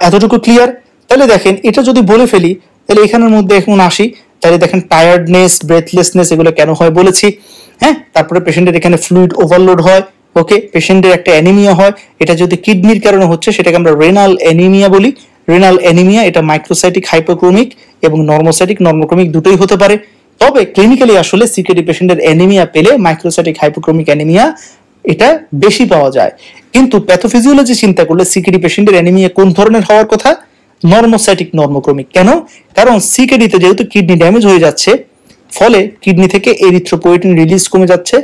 এতটুকু ক্লিয়ার। তাহলে দেখেন এটা যদি বলে ফেলি তাহলে এখানের মধ্যে এখন আসি, তাহলে দেখেন টায়ার্ডনেস, ব্রেথলেসনেস এগুলো কেন হয় বলেছি, হ্যাঁ। তারপরে পেশেন্টের এখানে ফ্লুইড ওভারলোড হয়। ওকে, পেশেন্টের একটা অ্যানিমিয়া হয়, এটা যদি কিডনির কারণে হচ্ছে সেটাকে আমরা রেনাল অ্যানিমিয়া বলি। রেনাল অ্যানিমিয়া এটা মাইক্রোসাইটিক হাইপোক্রোমিক এবং নর্মোসাইটিক নর্মোক্রোমিক দুটোই হতে পারে। তবে ক্লিনিক্যালি আসলে সিকেডি পেশেন্টের অ্যানিমিয়া পেলে মাইক্রোসাইটিক হাইপোক্রোমিক অ্যানিমিয়া এটা বেশি পাওয়া যায়, কিন্তু প্যাথোফিজিওলজি চিন্তা করলে সিকেডি পেশেন্টের অ্যানিমিয়া কোন ধরনের হওয়ার কথা? নর্মোসাইটিক নর্মোক্রোমিক। কেন? কারণ সিকেডিতে যেহেতু কিডনি ড্যামেজ হয়ে যাচ্ছে, ফলে কিডনি থেকে এরিথ্রোপোয়েটিন রিলিজ কমে যাচ্ছে,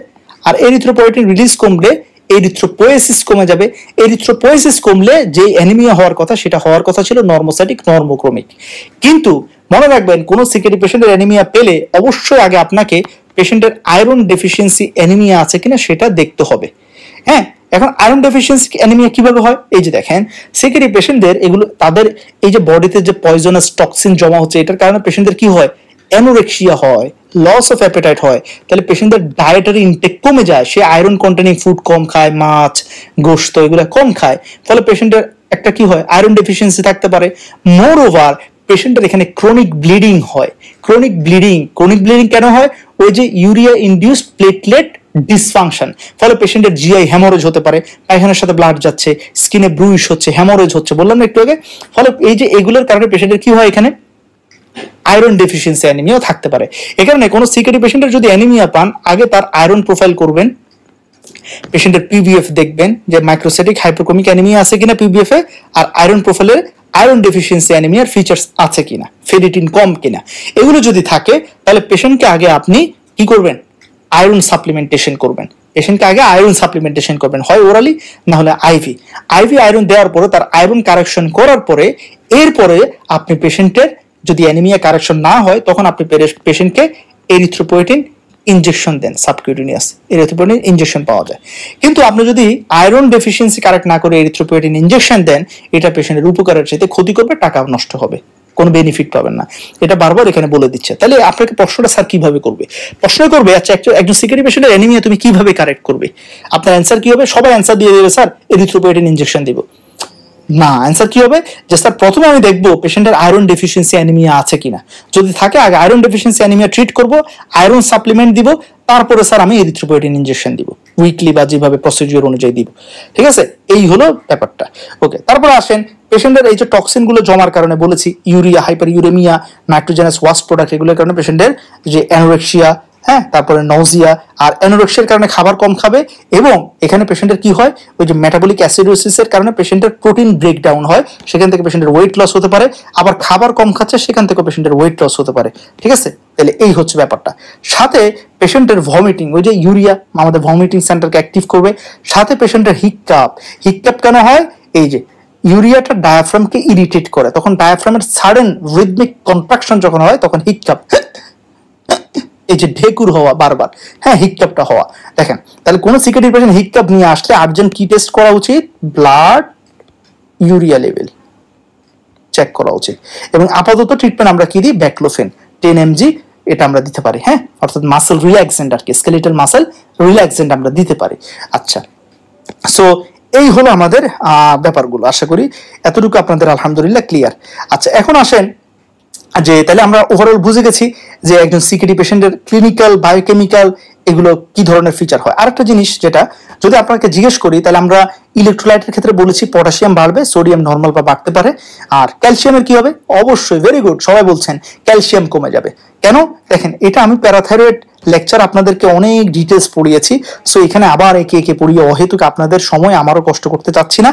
আর এরিথ্রোপোয়েটিন রিলিজ কমলে এরিথ্রোপোয়েসিস কমে যাবে। এরিথ্রোপোয়েসিস কমলে যে অ্যানিমিয়া হওয়ার কথা সেটা হওয়ার কথা ছিল নর্মোসাইটিক নর্মোক্রোমিক। কিন্তু মনে রাখবেন কোন সিকেডি পেশেন্টের অ্যানিমিয়া পেলে অবশ্যই আগে আপনাকে পেশেন্টের আয়রন ডেফিসিয়েন্সি অ্যানিমিয়া আছে কিনা সেটা দেখতে হবে, হ্যাঁ। এখন আয়রন ডেফিসিয়েন্সি অ্যানিমিয়া কিভাবে হয়? এই যে দেখেন সিকেডি পেশেন্টদের এগুলো তাদের এই যে বডিতে যে পয়জনাস টক্সিন জমা হচ্ছে, এটার কারণে পেশেন্টদের কি হয়? অ্যানোরেক্সিয়া হয়, লস অফ অ্যাপেটাইট হয়। তাহলে পেশেন্টদের ডায়েটারি ইনটেক কমে যায়, সে আয়রন কন্টেনিং ফুড কম খায়, মাছ গোশত এগুলো কম খায়, ফলে পেশেন্টের একটা কি হয়? আয়রন ডেফিসিয়েন্সি থাকতে পারে। মোর ওভার পেশেন্টের এখানে ক্রনিক ব্লিডিং হয়। ক্রনিক ব্লিডিং কেন হয়? ওই যে ইউরিয়া ইনডিউসড প্লেটলেট ডিসফাংশন, ফলে পেশেন্টের জিআই হ্যামোরেজ হতে পারে, পায়খানার সাথে ব্লাড যাচ্ছে, স্কিনে ব্রুইশ হচ্ছে, হ্যামোরেজ হচ্ছে, বললাম না একটু আগে। ফলে এই যে এগুলোর কারণে পেশেন্টের কি হয়? এখানে আয়রন ডেফিসিয়েন্সি অ্যানিমিয়াও থাকতে পারে। এ কারণে কোনো সিকেডি পেশেন্টের যদি অ্যানিমিয়া পান, আগে তার আয়রন প্রোফাইল করবেন, পেশেন্টের পিবিএফ দেখবেন যে মাইক্রোসাইটিক হাইপোক্রোমিক অ্যানিমিয়া আছে কিনা পিবিএফ এ, আর আয়রন প্রোফাইলের আয়রন ডেফিসিয়েন্সি অ্যানিমিয়ার ফিচার্স আছে কিনা, ফেরিটিন কম কিনা, এগুলো যদি থাকে তাহলে পেশেন্টকে আগে আপনি কি করবেন? আয়রন সাপ্লিমেন্টেশন করবেন। পেশেন্টকে আগে আয়রন সাপ্লিমেন্টেশন করবেন, হয় ওরালি না হলে আইভি আয়রন দেওয়ার পরে তার আয়রন কারেকশন করার পরে এরপরে আপনি পেশেন্টের যদি অ্যানিমিয়া কারেকশন না হয় তখন আপনি পেশেন্টকে এরিথ্রোপোয়েটিন ইনজেকশন দেন, সাবকিউটেনিয়াস এরিথ্রোপোয়েটিন ইনজেকশন পাওয়া যায়। কিন্তু আপনি যদি আয়রন ডেফিসিয়েন্সি কারেক্ট না করে এরিথ্রোপোয়েটিন ইনজেকশন দেন, এটা পেশেন্টের উপকারের চাইতে ক্ষতি করবে, টাকা নষ্ট হবে, কোনো বেনিফিট পাবেন না। এটা বারবার এখানে বলে দিচ্ছে। তাহলে আপনাকে প্রশ্নটা স্যার কিভাবে করবে? প্রশ্ন করবে আচ্ছা একজন সিকিউরিটি পেশেন্টের অ্যানিমিয়া তুমি কিভাবে কারেক্ট করবে? আপনার অ্যান্সার কি হবে? সবাই অ্যান্সার দিয়ে দেবে স্যার এরিথ্রোপোয়েটিন ইনজেকশন দিব। না, অ্যান্সার কি হবে? যে স্যার প্রথমে আমি দেখবো পেশেন্টের আয়রন ডেফিসিয়েন্সি অ্যানিমিয়া আছে কিনা, যদি থাকে আগে আয়রন ডেফিসিয়েন্সি অ্যানিমিয়া ট্রিট করব, আয়রন সাপ্লিমেন্ট দিব, তারপরে স্যার আমি এরিথ্রোপোয়েটিন ইনজেকশন দিব, উইকলি বা যেভাবে প্রসিডিউর অনুযায়ী দিব। ঠিক আছে, এই হলো ব্যাপারটা। ওকে, তারপরে আসেন পেশেন্টের এই যে টক্সিন গুলো জমার কারণে বলেছি urea, hyperuraemia, nitrogenous waste product, এগুলোর কারণে পেশেন্টের যে অ্যানোরেক্সিয়া, হ্যাঁ, তারপরে নজিয়া, আর অ্যানোরেক্সিয়ার কারণে খাবার কম খাবে, এবং এখানে পেশেন্টের কি হয়? ওই যে মেটাবলিক অ্যাসিডোসিসের কারণে পেশেন্টের প্রোটিন ব্রেকডাউন হয়, সেখান থেকে পেশেন্টের ওয়েট লস হতে পারে, আবার খাবার কম খাচ্ছে সেখান থেকে পেশেন্টের ওয়েট লস হতে পারে। ঠিক আছে, তাহলে এই হচ্ছে ব্যাপারটা। সাথে পেশেন্টের ভমিটিং, ওই যে ইউরিয়া আমাদের ভমিটিং সেন্টারকে অ্যাক্টিভ করবে, সাথে পেশেন্টের হিককাপ কেন হয়? এই যে ইউরিয়াটা ডায়াফ্রামকে ইরিটেট করে, তখন ডায়াফ্রামের সাডেন রিদমিক কন্ট্রাকশন যখন হয় তখন হিককাপ, এই যে ঢেকুর হওয়া বারবার, হ্যাঁ হিককাপটা হওয়া। দেখেন তাহলে কোন সিকিউরিটি পেশেন্ট হিককাপ নিয়ে আসলে আর্জেন্ট কি টেস্ট করা উচিত? ব্লাড ইউরিয়া লেভেল চেক করা উচিত, এবং আপাতত ট্রিটমেন্ট আমরা কি দিই? ব্যাকলোফেন 10 mg এটা আমরা দিতে পারি, হ্যাঁ, অর্থাৎ মাসেল রিল্যাক্সেন্ট আর কি, স্কেলেটাল মাসেল রিল্যাক্সেন্ট আমরা দিতে পারি। আচ্ছা, সো এই হলো আমাদের ব্যাপারগুলো, আশা করি এতটুকু আপনাদের আলহামদুলিল্লাহ ক্লিয়ার। আচ্ছা, এখন আসেন যে তাহলে আমরা ওভারঅল বুঝে গেছি যে একজন সিকিডি পেশেন্টের ক্লিনিক্যাল, বায়োকেমিক্যাল এগুলো কি ধরনের ফিচার হয়। আরেকটা জিনিস যেটা যদি আপনাকে জিজ্ঞেস করি, তাহলে আমরা ইলেকট্রোলাইটের ক্ষেত্রে বলেছি পটাশিয়াম বাড়বে, সোডিয়াম নর্মাল বা বাড়তে পারে। আর ক্যালসিয়ামের কি হবে? অবশ্যই, ভেরি গুড, সবাই বলছেন ক্যালসিয়াম কমে যাবে। কেন? দেখেন, এটা আমি প্যারাথাইরয়েড লেকচার আপনাদেরকে অনেক ডিটেলস পড়িয়েছি, সো এখানে আবার একে একে পড়িয়ে অহেতুক আপনাদের সময় আমারও কষ্ট করতে চাচ্ছি না।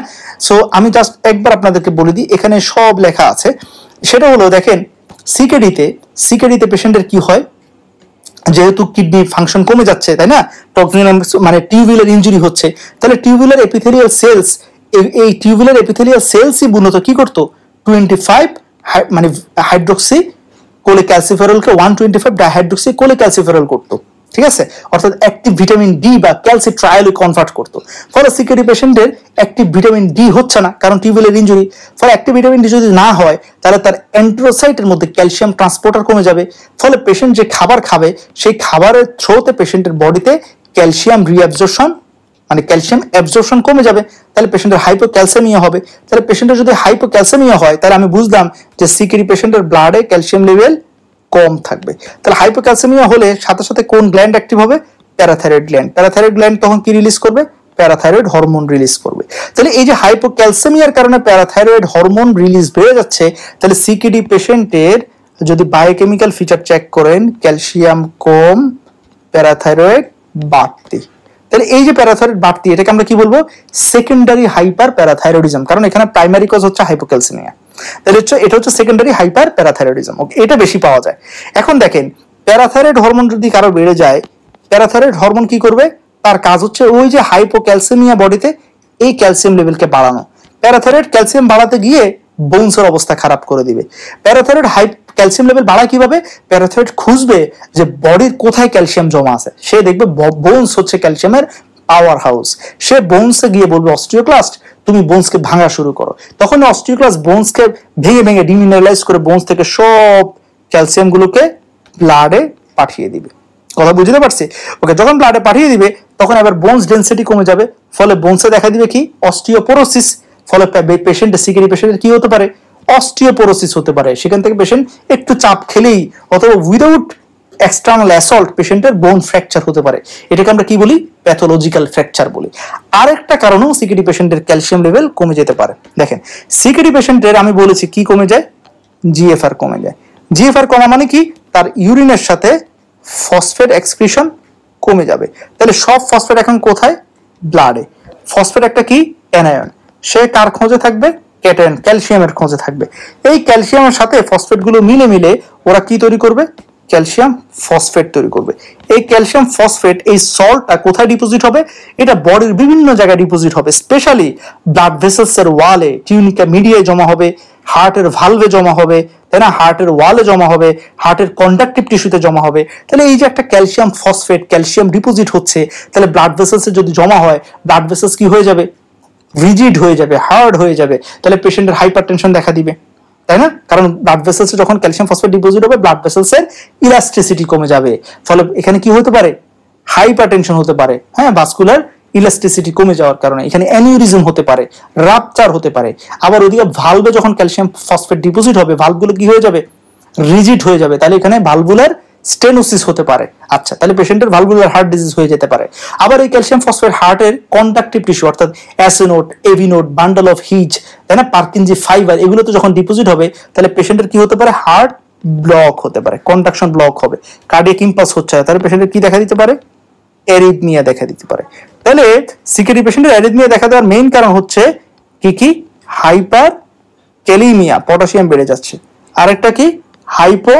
সো আমি জাস্ট একবার আপনাদেরকে বলে দিই, এখানে সব লেখা আছে। সেটা হলো, দেখেন সিকেডিতে পেশেন্টের কি হয়, যেহেতু কিডনি ফাংশন কমে যাচ্ছে, তাই না, মানে টিউবুলার ইনজুরি হচ্ছে, তাহলে টিউবুলার এপিথেলিয়াল সেলস, এই টিউবুলার এপিথেলিয়াল সেলসই মূলত কি করতো, 25 মানে হাইড্রোক্সি কোলেক্যালসিফেরলকে 125 ডাইহাইড্রোক্সি কোলেক্যালসিফেরল করতো, ঠিক আছে, অর্থাৎ অ্যাক্টিভ ভিটামিন ডি বা ক্যালসিট্রায়োলে কনভার্ট করতো। ফলে সিকেডি পেশেন্টের অ্যাক্টিভ ভিটামিন ডি হচ্ছে না, কারণ টিউবুলার ইনজুরি। ফলে অ্যাক্টিভ ভিটামিন ডি যদি না হয়, তাহলে তার এন্টেরোসাইটের মধ্যে ক্যালসিয়াম ট্রান্সপোর্টার কমে যাবে। ফলে পেশেন্ট যে খাবার খাবে, সেই খাবারের থ্রোতে পেশেন্টের বডিতে ক্যালসিয়াম রিঅ্যাবজর্পশন মানে ক্যালসিয়াম অ্যাবজর্পশন কমে যাবে, তাহলে পেশেন্টের হাইপোক্যালসেমিয়া হবে। তাহলে পেশেন্টের যদি হাইপোক্যালসেমিয়া হয়, তাহলে আমি বুঝলাম যে সিকেডি পেশেন্টের ব্লাডে ক্যালসিয়াম লেভেল কম থাকবে। তাহলে হাইপোক্যালসেমিয়া হলে সাথে সাথে কোন গ্ল্যান্ড অ্যাক্টিভ হবে? Parathyroid gland. প্যারাথাইরয়েড গ্ল্যান্ড তখন কি রিলিজ করবে? প্যারাথাইরয়েড হরমোন রিলিজ করবে। তাহলে এই যে হাইপোক্যালসেমিয়ার কারণে প্যারাথাইরয়েড হরমোন রিলিজ বেড়ে যাচ্ছে, তাহলে সিকেডি পেশেন্টের যদি বায়োকেমিক্যাল ফিচার চেক করেন, ক্যালসিয়াম কম, প্যারাথাইরয়েড বাড়তি। তাহলে এই যে প্যারাথাইরয়েড বাড়তি, এটাকে আমরা কি বলবো? সেকেন্ডারি হাইপার প্যারাথাইরয়েডিজম, কারণ এখানে প্রাইমারি কজ হচ্ছে হাইপোক্যালসেমিয়া। তাহলে এটা হচ্ছে সেকেন্ডারি হাইপার প্যারাথাইরয়েডিজম। ওকে, এটা বেশি পাওয়া যায়। এখন দেখেন, প্যারাথাইরয়েড হরমোন যদি কারো বেড়ে যায়, প্যারাথাইরয়েড হরমোন কি করবে? তার কাজ হচ্ছে ওই যে হাইপোক্যালসেমিয়া বডিতে এই ক্যালসিয়াম লেভেলকে বাড়ানো। প্যারাথাইরয়েড ক্যালসিয়াম বাড়াতে গিয়ে বোনসের অবস্থা খারাপ করে দিবে। প্যারাথাইরয়েড ক্যালসিয়াম লেভেল বাড়ায় কিভাবে? প্যারাথাইরয়েড খুঁজবে যে বডির কোথায় ক্যালসিয়াম জমা আছে। সে দেখবে বোনস হচ্ছে ক্যালসিয়ামের পাওয়ার হাউস। সে বোনসে গিয়ে বলবে, অস্টিওক্লাস্ট তুমি বোনসকে ভাঙা শুরু করো। তখন অস্টিওক্লাস্ট বোনসকে ভেঙে ভেঙে ডিমিনারালাইজ করে বোনস থেকে সব ক্যালসিয়াম গুলোকে ব্লাডে পাঠিয়ে দিবে। কথা বুঝতে পারছি? ওকে, যখন ব্লাডে পাঠিয়ে দিবে, তখন আবার বোনস ডেনসিটি কমে যাবে। ফলে বোনসে দেখা দিবে কি? অস্টিওপোরোসিস। ফলে পেশেন্টের সিকেডি পেশেন্টের কি হতে পারে? অস্টিওপোরোসিস হতে পারে। সেখান থেকে পেশেন্ট একটু চাপ খেলেই অথবা উইদাউট এক্সটার্নাল অ্যাসল্ট পেশেন্টের বোন ফ্র্যাকচার হতে পারে। এটাকে আমরা কি বলি? প্যাথোলজিক্যাল ফ্র্যাকচার বলি। আরেকটা কারণেও সিকেডি পেশেন্টের ক্যালসিয়াম লেভেল কমে যেতে পারে। দেখেন, সিকেডি পেশেন্টের আমি বলেছি কি কমে যায়? জিএফআর কমে যায়। জিএফআর কমা মানে কি? তার ইউরিনের সাথে ফসফেট এক্সক্রিশন কমে যাবে। তাহলে সব ফসফেট এখন কোথায়? ব্লাডে। ফসফেট একটা কি? অ্যানায়ন। সে কার খোঁজে থাকবে? ক্যাটায়ন, ক্যালসিয়ামের খোঁজে থাকবে। এই ক্যালসিয়ামের সাথে ফসফেট গুলো মিলে মিলে ওরা কি তৈরি করবে? ক্যালসিয়াম ফসফেট তৈরি করবে। এই ক্যালসিয়াম ফসফেট, এই সল্টটা কোথায় ডিপোজিট হবে? এটা বডির বিভিন্ন জায়গায় ডিপোজিট হবে, স্পেশালি ব্লাড ভেসেলস এর ওয়ালে, টিউনিকা মিডিয়ায় জমা হবে, হার্টের ভালভে জমা হবে, তাই না, হার্টের ওয়ালে জমা হবে, হার্টের কন্ডাক্টিভ টিস্যুতে জমা হবে। তাহলে এই যে একটা ক্যালসিয়াম ফসফেট, ক্যালসিয়াম ডিপোজিট হচ্ছে, তাহলে ব্লাড ভেসেলসে যদি জমা হয়, ব্লাড ভেসেলস কি হয়ে যাবে? রিজিড হয়ে যাবে, হার্ড হয়ে যাবে। তাহলে পেশেন্টের হাইপারটেনশন দেখা দিবে, তাই না, কারণ ব্লাড ভেসেলসে যখন ক্যালসিয়াম ফসফেট ডিপোজিট হবে, ব্লাড ভেসেলসের ইলাস্টিসিটি কমে যাবে। ফলে এখানে কি হতে পারে? হাইপারটেনশন হতে পারে, হ্যাঁ, ভাস্কুলার ইলাস্টিসিটি কমে যাওয়ার কারণে এখানে অ্যানিউরিজম হতে পারে, রাপচার হতে পারে। আবার ওদিকে ভালভে যখন ক্যালসিয়াম ফসফেট ডিপোজিট হবে, ভালভগুলো কি হয়ে যাবে? রিজিড হয়ে যাবে। তাহলে এখানে ভালভুলার স্টেনোসিস হতে পারে। আচ্ছা, তাহলে পেশেন্টের ভালভুলার হার্ট ডিজিজ হয়ে যেতে পারে। আবার এই ক্যালসিয়াম ফসফেট হার্টের কন্ডাক্টিভ টিস্যু, অর্থাৎ অ্যাসিনোড, এভিনোড, বান্ডল অফ হিজ, তাই না, পার্কিনজি ফাইবার, এগুলোতে যখন ডিপোজিট হবে, তাহলে পেশেন্টের কি হতে পারে? হার্ট ব্লক হতে পারে, কন্ডাকশন ব্লক হবে, কার্ডিয়াক ইম্পালস হচ্ছে না। তাহলে পেশেন্টের কি দেখা দিতে পারে? অ্যারিথমিয়া দেখা দিতে পারে। তাহলে সিকেডি পেশেন্টের অ্যারিথমিয়া দেখা দেওয়ার মেইন কারণ হচ্ছে কি কি? হাইপার ক্যালিমিয়া, পটাশিয়াম বেড়ে যাচ্ছে। আরেকটা কি? হাইপো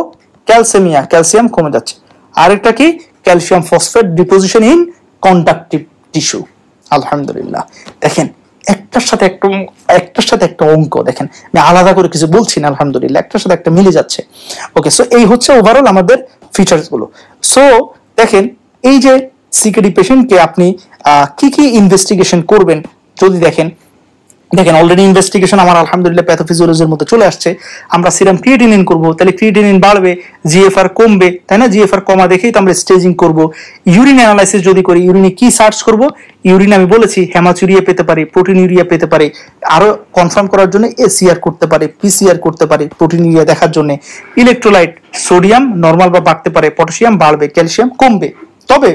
ক্যালসেমিয়া, ক্যালসিয়াম কমে যাচ্ছে। আরেকটা কি? Calcium phosphate deposition in conductive tissue. আলহামদুলিল্লাহ, দেখেন একটার সাথে একটা অঙ্ক দেখেন, আমি আলাদা করে কিছু বলছি না, আলহামদুলিল্লাহ একটার সাথে একটা মিলে যাচ্ছে। ওকে, সো এই হচ্ছে ওভারঅল আমাদের ফিচার্স গুলো। সো দেখেন, এই যে সিকেডি পেশেন্টকে আপনি কি কি ইনভেস্টিগেশন করবেন, যদি দেখেন অলরেডি ইনভেস্টিগেশন আমার আলহামদুলিল্লাহ প্যাথোফিজিওলজির মধ্যে চলে আসছে। আমরা সিরাম ক্রিয়েটিনিন করব, তাহলে ক্রিয়েটিনিন বাড়বে, জিএফআর কমবে, তাই না, জিএফআর কমা দেখেই তো আমরা স্টেজিং করব। ইউরিন অ্যানালাইসিস যদি করি, ইউরিনে কি সার্চ করব? ইউরিন আমি বলেছি হেমাচুরিয়া পেতে পারি, প্রোটিনিউরিয়া পেতে পারি, আরো কনফার্ম করার জন্য এসিআর করতে পারে, পিসিআর করতে পারে, প্রোটিনিউরিয়া দেখার জন্য। ইলেকট্রোলাইট, সোডিয়াম নরমাল বা বাড়তে পারে, পটাশিয়াম বাড়বে, ক্যালসিয়াম কমবে। তবে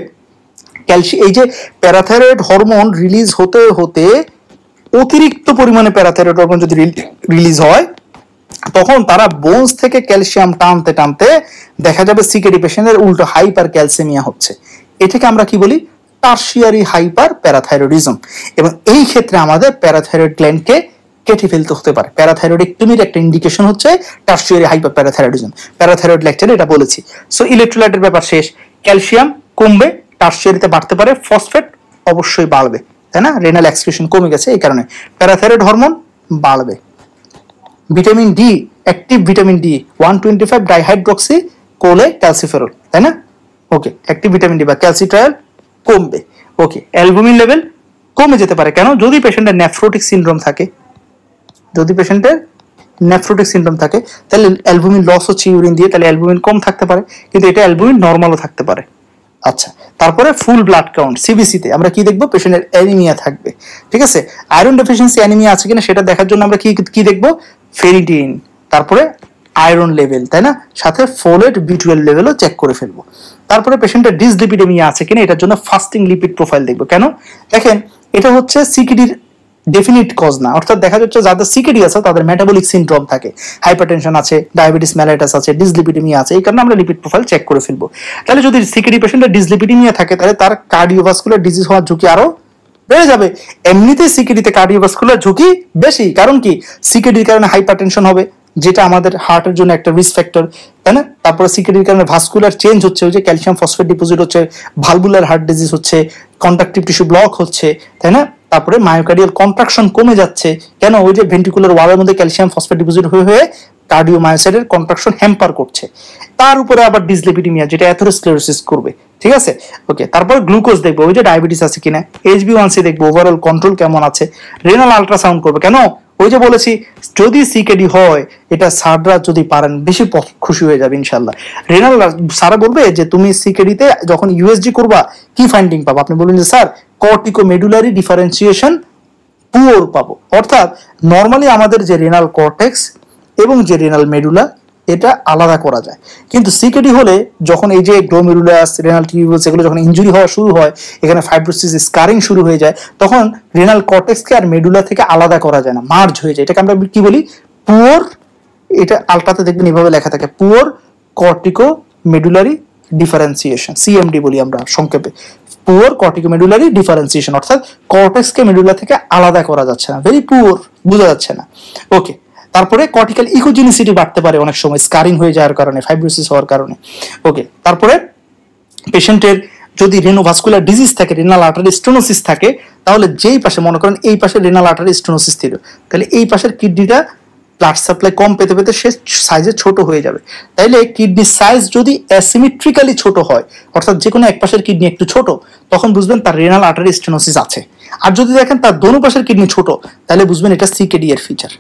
এই যে প্যারাথাইরয়েড হরমোন রিলিজ হতে হতে অতিরিক্ত পরিমাণে প্যারাথাইরয়েড হরমোন যদি রিলিজ হয়, তখন তারা বোনস থেকে ক্যালসিয়াম টানতে টানতে দেখা যাবে সিকেডি পেশেন্টের উল্টো হাইপার ক্যালসিমিয়া হচ্ছে। এটাকে আমরা কি বলি? Tertiary hyper parathyroidism. এবং এই ক্ষেত্রে আমাদের প্যারাথাইরয়েড গ্ল্যান্ডকে কেটে ফেলতে হতে পারে। প্যারাথাইরয়েডেক্টমির একটা ইন্ডিকেশন হচ্ছে টারশিয়ারি হাইপার প্যারাথাইরয়েডিজম। প্যারাথাইরয়েড লেকচারে এটা বলেছি। সো ইলেকট্রোলাইটের ব্যাপার শেষ। ক্যালসিয়াম কমবে, টারশিয়ারিতে বাড়তে পারে, ফসফেট অবশ্যই বাড়বে, তাই না? রেনাল এক্সক্রিশন কমে গেছে, এই কারণে প্যারাথাইরয়েড হরমোন বাড়বে। Vitamin D, active vitamin D 125 dihydroxy কোলে ক্যালসিফেরল, তাই না? ওকে, অ্যাক্টিভ ভিটামিন ডি বা ক্যালসিট্রায়াল কমবে। ওকে, অ্যালবুমিন লেভেল কমে যেতে পারে। কেন? যদি পেশেন্টের নেফ্রোটিক সিনড্রোম থাকে, যদি পেশেন্টের নেফ্রোটিক সিনড্রোম থাকে তাহলে অ্যালবুমিন লস হচ্ছে ইউরিন দিয়ে, তাহলে অ্যালবুমিন কম থাকতে পারে, কিন্তু এটা অ্যালবুমিন নর্মালও থাকতে পারে। আচ্ছা, তারপরে ফুল ব্লাড কাউন্ট সিবিসিতে আমরা কি দেখবো? পেশেন্টের অ্যানিমিয়া থাকবে, ঠিক আছে? আয়রন ডেফিসিয়েন্সি অ্যানিমিয়া আছে কিনা সেটা দেখার জন্য আমরা কি দেখবো? ফেরিটিন, তারপরে আয়রন লেভেল, তাই না? সাথে ফোলেট B12 লেভেলও চেক করে ফেলবো। তারপরে পেশেন্টের ডিসলিপিডেমিয়া আছে কিনা এটার জন্য ফাস্টিং লিপিড প্রোফাইল দেখবো। কেন? দেখেন, এটা হচ্ছে সিকিডির ডেফিনিট কজ না, অর্থাৎ দেখা যাচ্ছে যাদের সিকেডি আছে তাদের মেটাবলিক সিনড্রোম থাকে, হাইপারটেনশন আছে, ডায়াবেটিস মেলাইটাস আছে, ডিসলিপিডেমিয়া আছে, এই কারণে আমরা লিপিড প্রোফাইল চেক করে ফেলবো। তাহলে যদি সিকেডি পেশেন্টের ডিসলিপিডেমিয়া থাকে তাহলে তার কার্ডিওভাস্কুলার ডিজিজ হওয়ার ঝুঁকি আরো বেড়ে যাবে। এমনিতেই সিকেডিতে কার্ডিওভাস্কুলার ঝুঁকি বেশি, কারণ কি? সিকেডির কারণে হাইপারটেনশন হবে, যেটা আমাদের হার্টের জন্য একটা রিস্ক ফ্যাক্টর, তাই না? তারপরে সিকেডির কারণে ভাস্কুলার চেঞ্জ হচ্ছে, ওই যে ক্যালসিয়াম ফসফেট ডিপোজিট হচ্ছে, ভালভুলার হার্ট ডিজিজ হচ্ছে, কন্ট্রাকটিভ টিস্যু ব্লক হচ্ছে, তাই না? তারপরে মায়োকার্ডিয়াল কন্ট্রাকশন কমে যাচ্ছে। কেন? ওই যে ভেন্ট্রিকুলার ওয়ালের মধ্যে ক্যালসিয়াম ফসফেট ডিপোজিট হয়ে হয়ে কার্ডিওমায়োসাইটের কন্ট্রাকশন হ্যাম্পার করছে। তার উপরে আবার ডিসলিপিডিমিয়া, যেটা অ্যাথেরোস্ক্লেরোসিস করবে, ঠিক আছে? ওকে, তারপর গ্লুকোজ দেখবো, ওই যে ডায়াবেটিস আছে কিনা, HbA1c দেখবো, ওভারঅল কন্ট্রোল কেমন আছে, রেনাল আল্ট্রাসাউন্ড করবে। কেন? ওই যে বলেছি, যদি সিকেডি হয় এটা স্যাররা যদি পারেন বেশি খুশি হয়ে যাবে ইনশাল্লাহ। রেনাল স্যারা বলবে যে তুমি সিকেডিতে যখন USG করবা কি ফাইন্ডিং পাবো? আপনি বলবেন যে স্যার কর্টিকোমেডুলারি ডিফারেন্সিয়েশন পুওর পাবো। অর্থাৎ নর্মালি আমাদের যে রেনাল কর্টেক্স এবং যে রেনাল মেডুলা এটা আলাদা করা যায়, কিন্তু সিকেডি হলে যখন এই যে গ্লোমেরুলাস, রেনাল টিউবুলস এগুলো যখন ইনজুরি হওয়া শুরু হয়, এখানে ফাইব্রোসিস, স্কারিং শুরু হয়ে যায়, তখন রেনাল কর্টেক্সকে আর মেডুলা থেকে আলাদা করা যায় না, মার্জ হয়ে যায়। এটাকে আমরা কি বলি? পুওর, এটা আলট্রাতে দেখবেন এভাবে লেখা থাকে, poor cortico medullary differentiation, CMD বলি আমরা সংক্ষেপে। পুওর কর্টিকো মেডুলারি ডিফারেন্সিয়েশন, অর্থাৎ কর্টেক্সকে মেডুলা থেকে আলাদা করা যাচ্ছে না, ভেরি পুওর, বোঝা যাচ্ছে না। ওকে, তারপরে কর্টিক্যাল ইকোজেনিসিটি বাড়তে পারে অনেক সময়, স্কারিং হয়ে যাওয়ার কারণে, ফাইব্রোসিস হওয়ার কারণে। ওকে, তারপরে পেশেন্টের যদি রেনোভাস্কুলার ডিজিজ থাকে, রেনাল আর্টারি স্টেনোসিস থাকে, তাহলে যেই পাশে, মনে করেন এই পাশে রেনাল আর্টারি স্টেনোসিস ছিল, তাহলে এই পাশের কিডনিটা ব্লাড সাপ্লাই কম পেতে পেতে সে সাইজে ছোট হয়ে যাবে। তাইলে কিডনির সাইজ যদি অ্যাসিমেট্রিক্যালি ছোট হয়, অর্থাৎ যে কোনো এক পাশের কিডনি একটু ছোট, তখন বুঝবেন তার রেনাল আর্টারি স্টেনোসিস আছে। আর যদি দেখেন তার দোনো পাশের কিডনি ছোট, তাহলে বুঝবেন এটা সিকেডি এর ফিচার।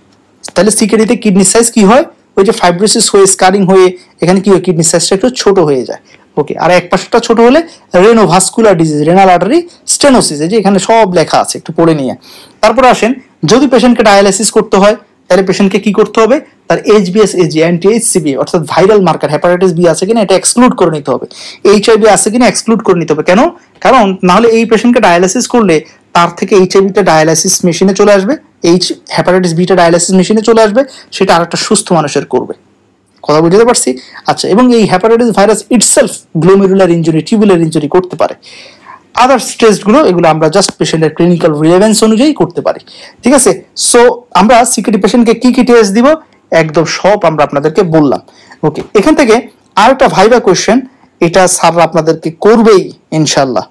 তাহলে সিকেডিতে কিডনি সাইজ কি হয়? ওই যে ফাইব্রোসিস হয়ে, স্কারিং হয়ে, এখানে কি হয়? কিডনি সাইজটা একটু ছোট হয়ে যায়। ওকে, আর এক পাশটা ছোট হলে রেনোভাস্কুলার ডিজিজ, রেনাল আর্টারি স্টেনোসিস, এই যে এখানে সব লেখা আছে, একটু পড়ে নিয়ে। তারপর আসেন, যদি পেশেন্টকে ডায়ালাইসিস করতে হয় তাহলে পেশেন্টকে কি করতে হবে? তার HbS-AG, অ্যান্টি-HCV অর্থাৎ ভাইরাল মার্কার, হেপাটাইটিস বি আছে কিনা এটা এক্সক্লুড করে নিতে হবে, HIV আছে কিনা এক্সক্লুড করে নিতে হবে। কেন? কারণ নাহলে এই পেশেন্টকে ডায়ালাইসিস করলে তার থেকে HIV-টা ডায়ালাইসিস মেশিনে চলে আসবে, হেপাটাইটিস বিটা ডায়ালাইসিস মেশিনে চলে আসবে, সেটা আরেকটা সুস্থ মানুষের করবে। কথা বুঝতে পারছি? আচ্ছা, এবং এই hepatitis virus itself glomerular injury, tubular injury করতে পারে। আদার্স টেস্টগুলো এগুলো আমরা জাস্ট পেশেন্টের ক্লিনিক্যাল রিলেভেন্স অনুযায়ী করতে পারি, ঠিক আছে? সো আমরা সিকেডি পেশেন্টকে কি কি টেস্ট দিব একদম সব আমরা আপনাদেরকে বললাম। ওকে, এখান থেকে আরেকটা ভাইবা কোয়েশ্চেন, এটা স্যাররা আপনাদেরকে করবেই ইনশাল্লাহ,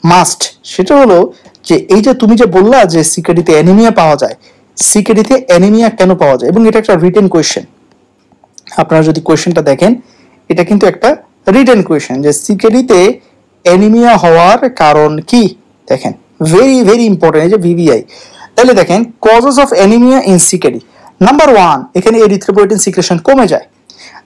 মাস্ট। সেটা হলো যে এই যে তুমি যে বললা যে সিকেডিতে অ্যানিমিয়া পাওয়া যায়, সিকেডিতে অ্যানিমিয়া কেন পাওয়া যায়? এবং এটা একটা রিটেন কোয়েশ্চেন। আপনারা যদি কোয়েশ্চেনটা দেখেন, এটা কিন্তু একটা রিটেন কোয়েশ্চেন যে সিকেডিতে অ্যানিমিয়া হওয়ার কারণ কি। দেখেন, ভেরি ভেরি ইম্পর্টেন্ট, এই যে VVI। তাহলে দেখেন, causes of anaemia in CKD. Number 1, এখানে এরিথ্রোপয়েটিন সিক্রেশন কমে যায়।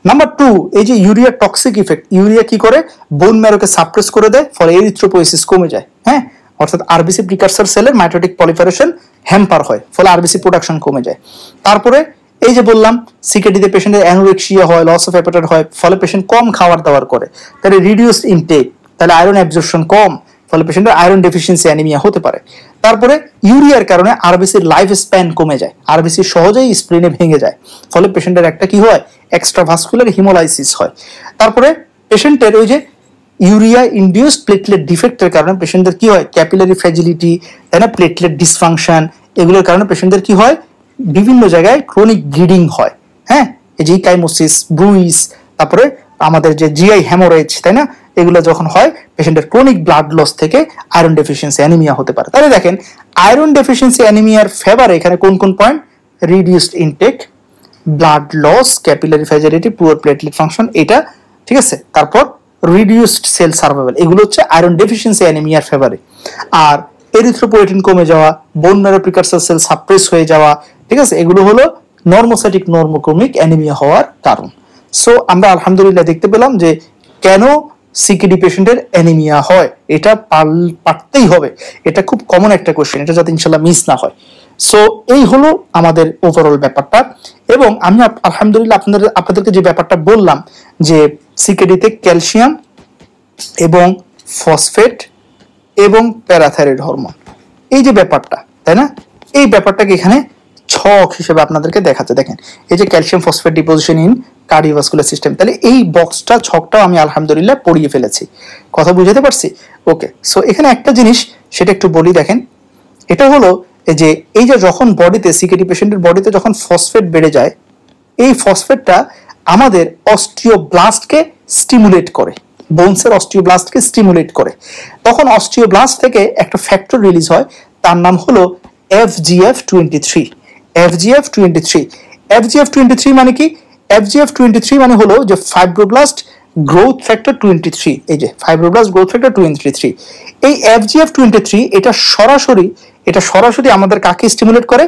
নাম্বার 2, এই যে ইউরিয়া টক্সিক ইফেক্ট, ইউরিয়া কি করে? বোন ম্যারোকে সাপ্রেস করে দেয়, ফলে এরিথ্রোপোয়েসিস কমে যায়। হ্যাঁ, অর্থাৎ RBC প্রিকারসর সেলের মাইটোটিক পলিফারেশন হ্যাম্পার হয়, ফলে RBC প্রোডাকশন কমে যায়। তারপরে এই যে বললাম সিকেডিতে পেশেন্টের অ্যানোরেক্সিয়া হয়, লস অফ অ্যাপেটাইট হয়, ফলে পেশেন্ট কম খাবার দাবার করে, তাহলে রিডিউসড ইনটেক, তাহলে আয়রন অ্যাবজর্পশন কম, ফলে পেশেন্টের আয়রন ডেফিসিয়েন্সি অ্যানিমিয়া হতে পারে। তারপরে ইউরিয়ার কারণে আরবিসির লাইফ স্প্যান কমে যায়, আরবিসি সহজেই স্প্লিনে ভেঙে যায়, ফলে পেশেন্টের একটা কি হয়, এক্সট্রাভাস্কুলার হিমোলাইসিস হয়। তারপরে পেশেন্টের ওই যে ইউরিয়া ইনডিউসড প্লেটলেট ডিফেক্টের কারণে পেশেন্টদের কি হয়, ক্যাপিলারি ফ্র্যাজিলিটি, তাই না, প্লেটলেট ডিসফাংশন, এগুলোর কারণে পেশেন্টদের কি হয়, বিভিন্ন জায়গায় ক্রনিক ব্লিডিং হয়। হ্যাঁ, এই যে কাইমোসিস, ব্রুইস, তারপরে আমাদের যে জিআই হ্যামোরেজ, তাই না, এগুলো যখন হয় পেশেন্টের ক্রনিক ব্লাড লস থেকে আয়রন ডেফিসিয়েন্সি অ্যানিমিয়া হতে পারে। তাহলে দেখেন আয়রন ডেফিসিয়েন্সি অ্যানিমিয়ার ফেভারে এখানে কোন কোন point, reduced intake, blood loss, capillary fragility, poor platelet function, এটা ঠিক আছে। তারপর রিডিউসড সেল সার্ভাইভাল, এগুলো হচ্ছে আয়রন ডেফিসিয়েন্সি অ্যানিমিয়ার ফেভারে। আর এরিথ্রোপোয়েটিন কমে যাওয়া, বোন ম্যারো প্রিকারসর সেল সাপ্রেস হয়ে যাওয়া, ঠিক আছে, এগুলো হলো নর্মোসাইটিক নর্মোক্রমিক অ্যানিমিয়া হওয়ার কারণ। সো আমরা আলহামদুলিল্লাহ দেখতে পেলাম যে কেন সিকেডি পেশেন্টের অ্যানিমিয়া হয়, এটা পারতেই হবে, এটা খুব কমন একটা কোশ্চেন, এটা যাতে ইনশাল্লাহ মিস না হয়। সো এই হলো আমাদের ওভারঅল ব্যাপারটা। এবং আমি আলহামদুলিল্লাহ আপনাদেরকে যে ব্যাপারটা বললাম যে সিকেডিতে ক্যালসিয়াম এবং ফসফেট এবং প্যারাথাইরয়েড হরমোন, এই যে ব্যাপারটা, তাই না, এই ব্যাপারটাকে এখানে ছক হিসেবে আপনাদেরকে দেখাচ্ছে। দেখেন এই যে calcium phosphate deposition in cardiovascular system, তাহলে এই বক্সটা ছকটাও আমি আলহামদুলিল্লাহ পড়িয়ে ফেলেছি, কথা বুঝাতে পারছি? ওকে, সো এখানে একটা জিনিস সেটা একটু বলি। দেখেন এটা হলো যে এই যে যখন বডিতে সিকেডি পেশেন্টের বডিতে যখন ফসফেট বেড়ে যায়, এই ফসফেটটা আমাদের অস্টিওব্লাস্টকে স্টিমুলেট করে, বোনসের অস্টিওব্লাস্টকে স্টিমুলেট করে। তখন অস্টিওব্লাস্ট থেকে একটা ফ্যাক্টর রিলিজ হয়, তার নাম হলো FGF23। FGF23 মানে কি? FGF23 মানে হলো যে ফাইব্রোব্লাস্ট গ্রোথ ফ্যাক্টর 23, এই যে ফাইব্রোব্লাস্ট গ্রোথ ফ্যাক্টর 23। এই FGF23 এটা সরাসরি আমাদের কাকে স্টিমুলেট করে?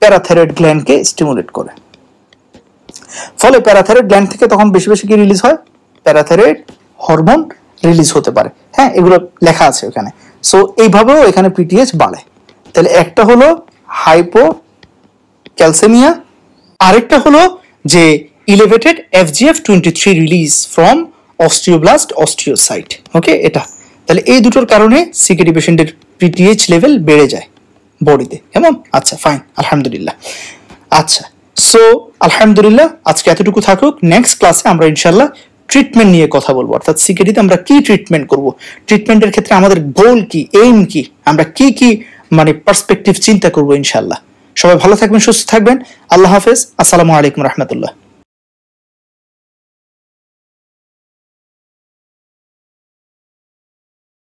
প্যারাথাইরয়েড গ্ল্যান্ডকে স্টিমুলেট করে। ফলে প্যারাথাইরয়েড গ্ল্যান্ড থেকে তখন বেশি বেশি কি রিলিজ হয়? প্যারাথাইরয়েড হরমোন রিলিজ হতে পারে। হ্যাঁ, এগুলো লেখা আছে ওখানে। সো এইভাবেও এখানে পিটিএইচ বাড়ে। তাহলে একটা হলো হাইপোক্যালসেমিয়া, আরেকটা হলো যে elevated FGF23 release from osteoblast osteocyte. Okay, এটা তাহলে এই দুটোর কারণে সিকেডি পেশেন্টের পিটিএইচ লেভেল বেড়ে যায় বডিতে, কেমন? আচ্ছা, ফাইন, আলহামদুলিল্লাহ। আচ্ছা, সো আলহামদুলিল্লাহ আজকে এতটুকু থাকুক। নেক্সট ক্লাসে আমরা ইনশাল্লাহ ট্রিটমেন্ট নিয়ে কথা বলবো, অর্থাৎ সিকেডিতে আমরা কি ট্রিটমেন্ট করব, ট্রিটমেন্টের ক্ষেত্রে আমাদের গোল কি, এইম কি, আমরা কি কি মানে পার্সপেক্টিভ চিন্তা করবো ইনশাল্লাহ। সবাই ভালো থাকবেন, সুস্থ থাকবেন। আল্লাহ হাফেজ। আসসালামু আলাইকুম রহমতুল্লাহ।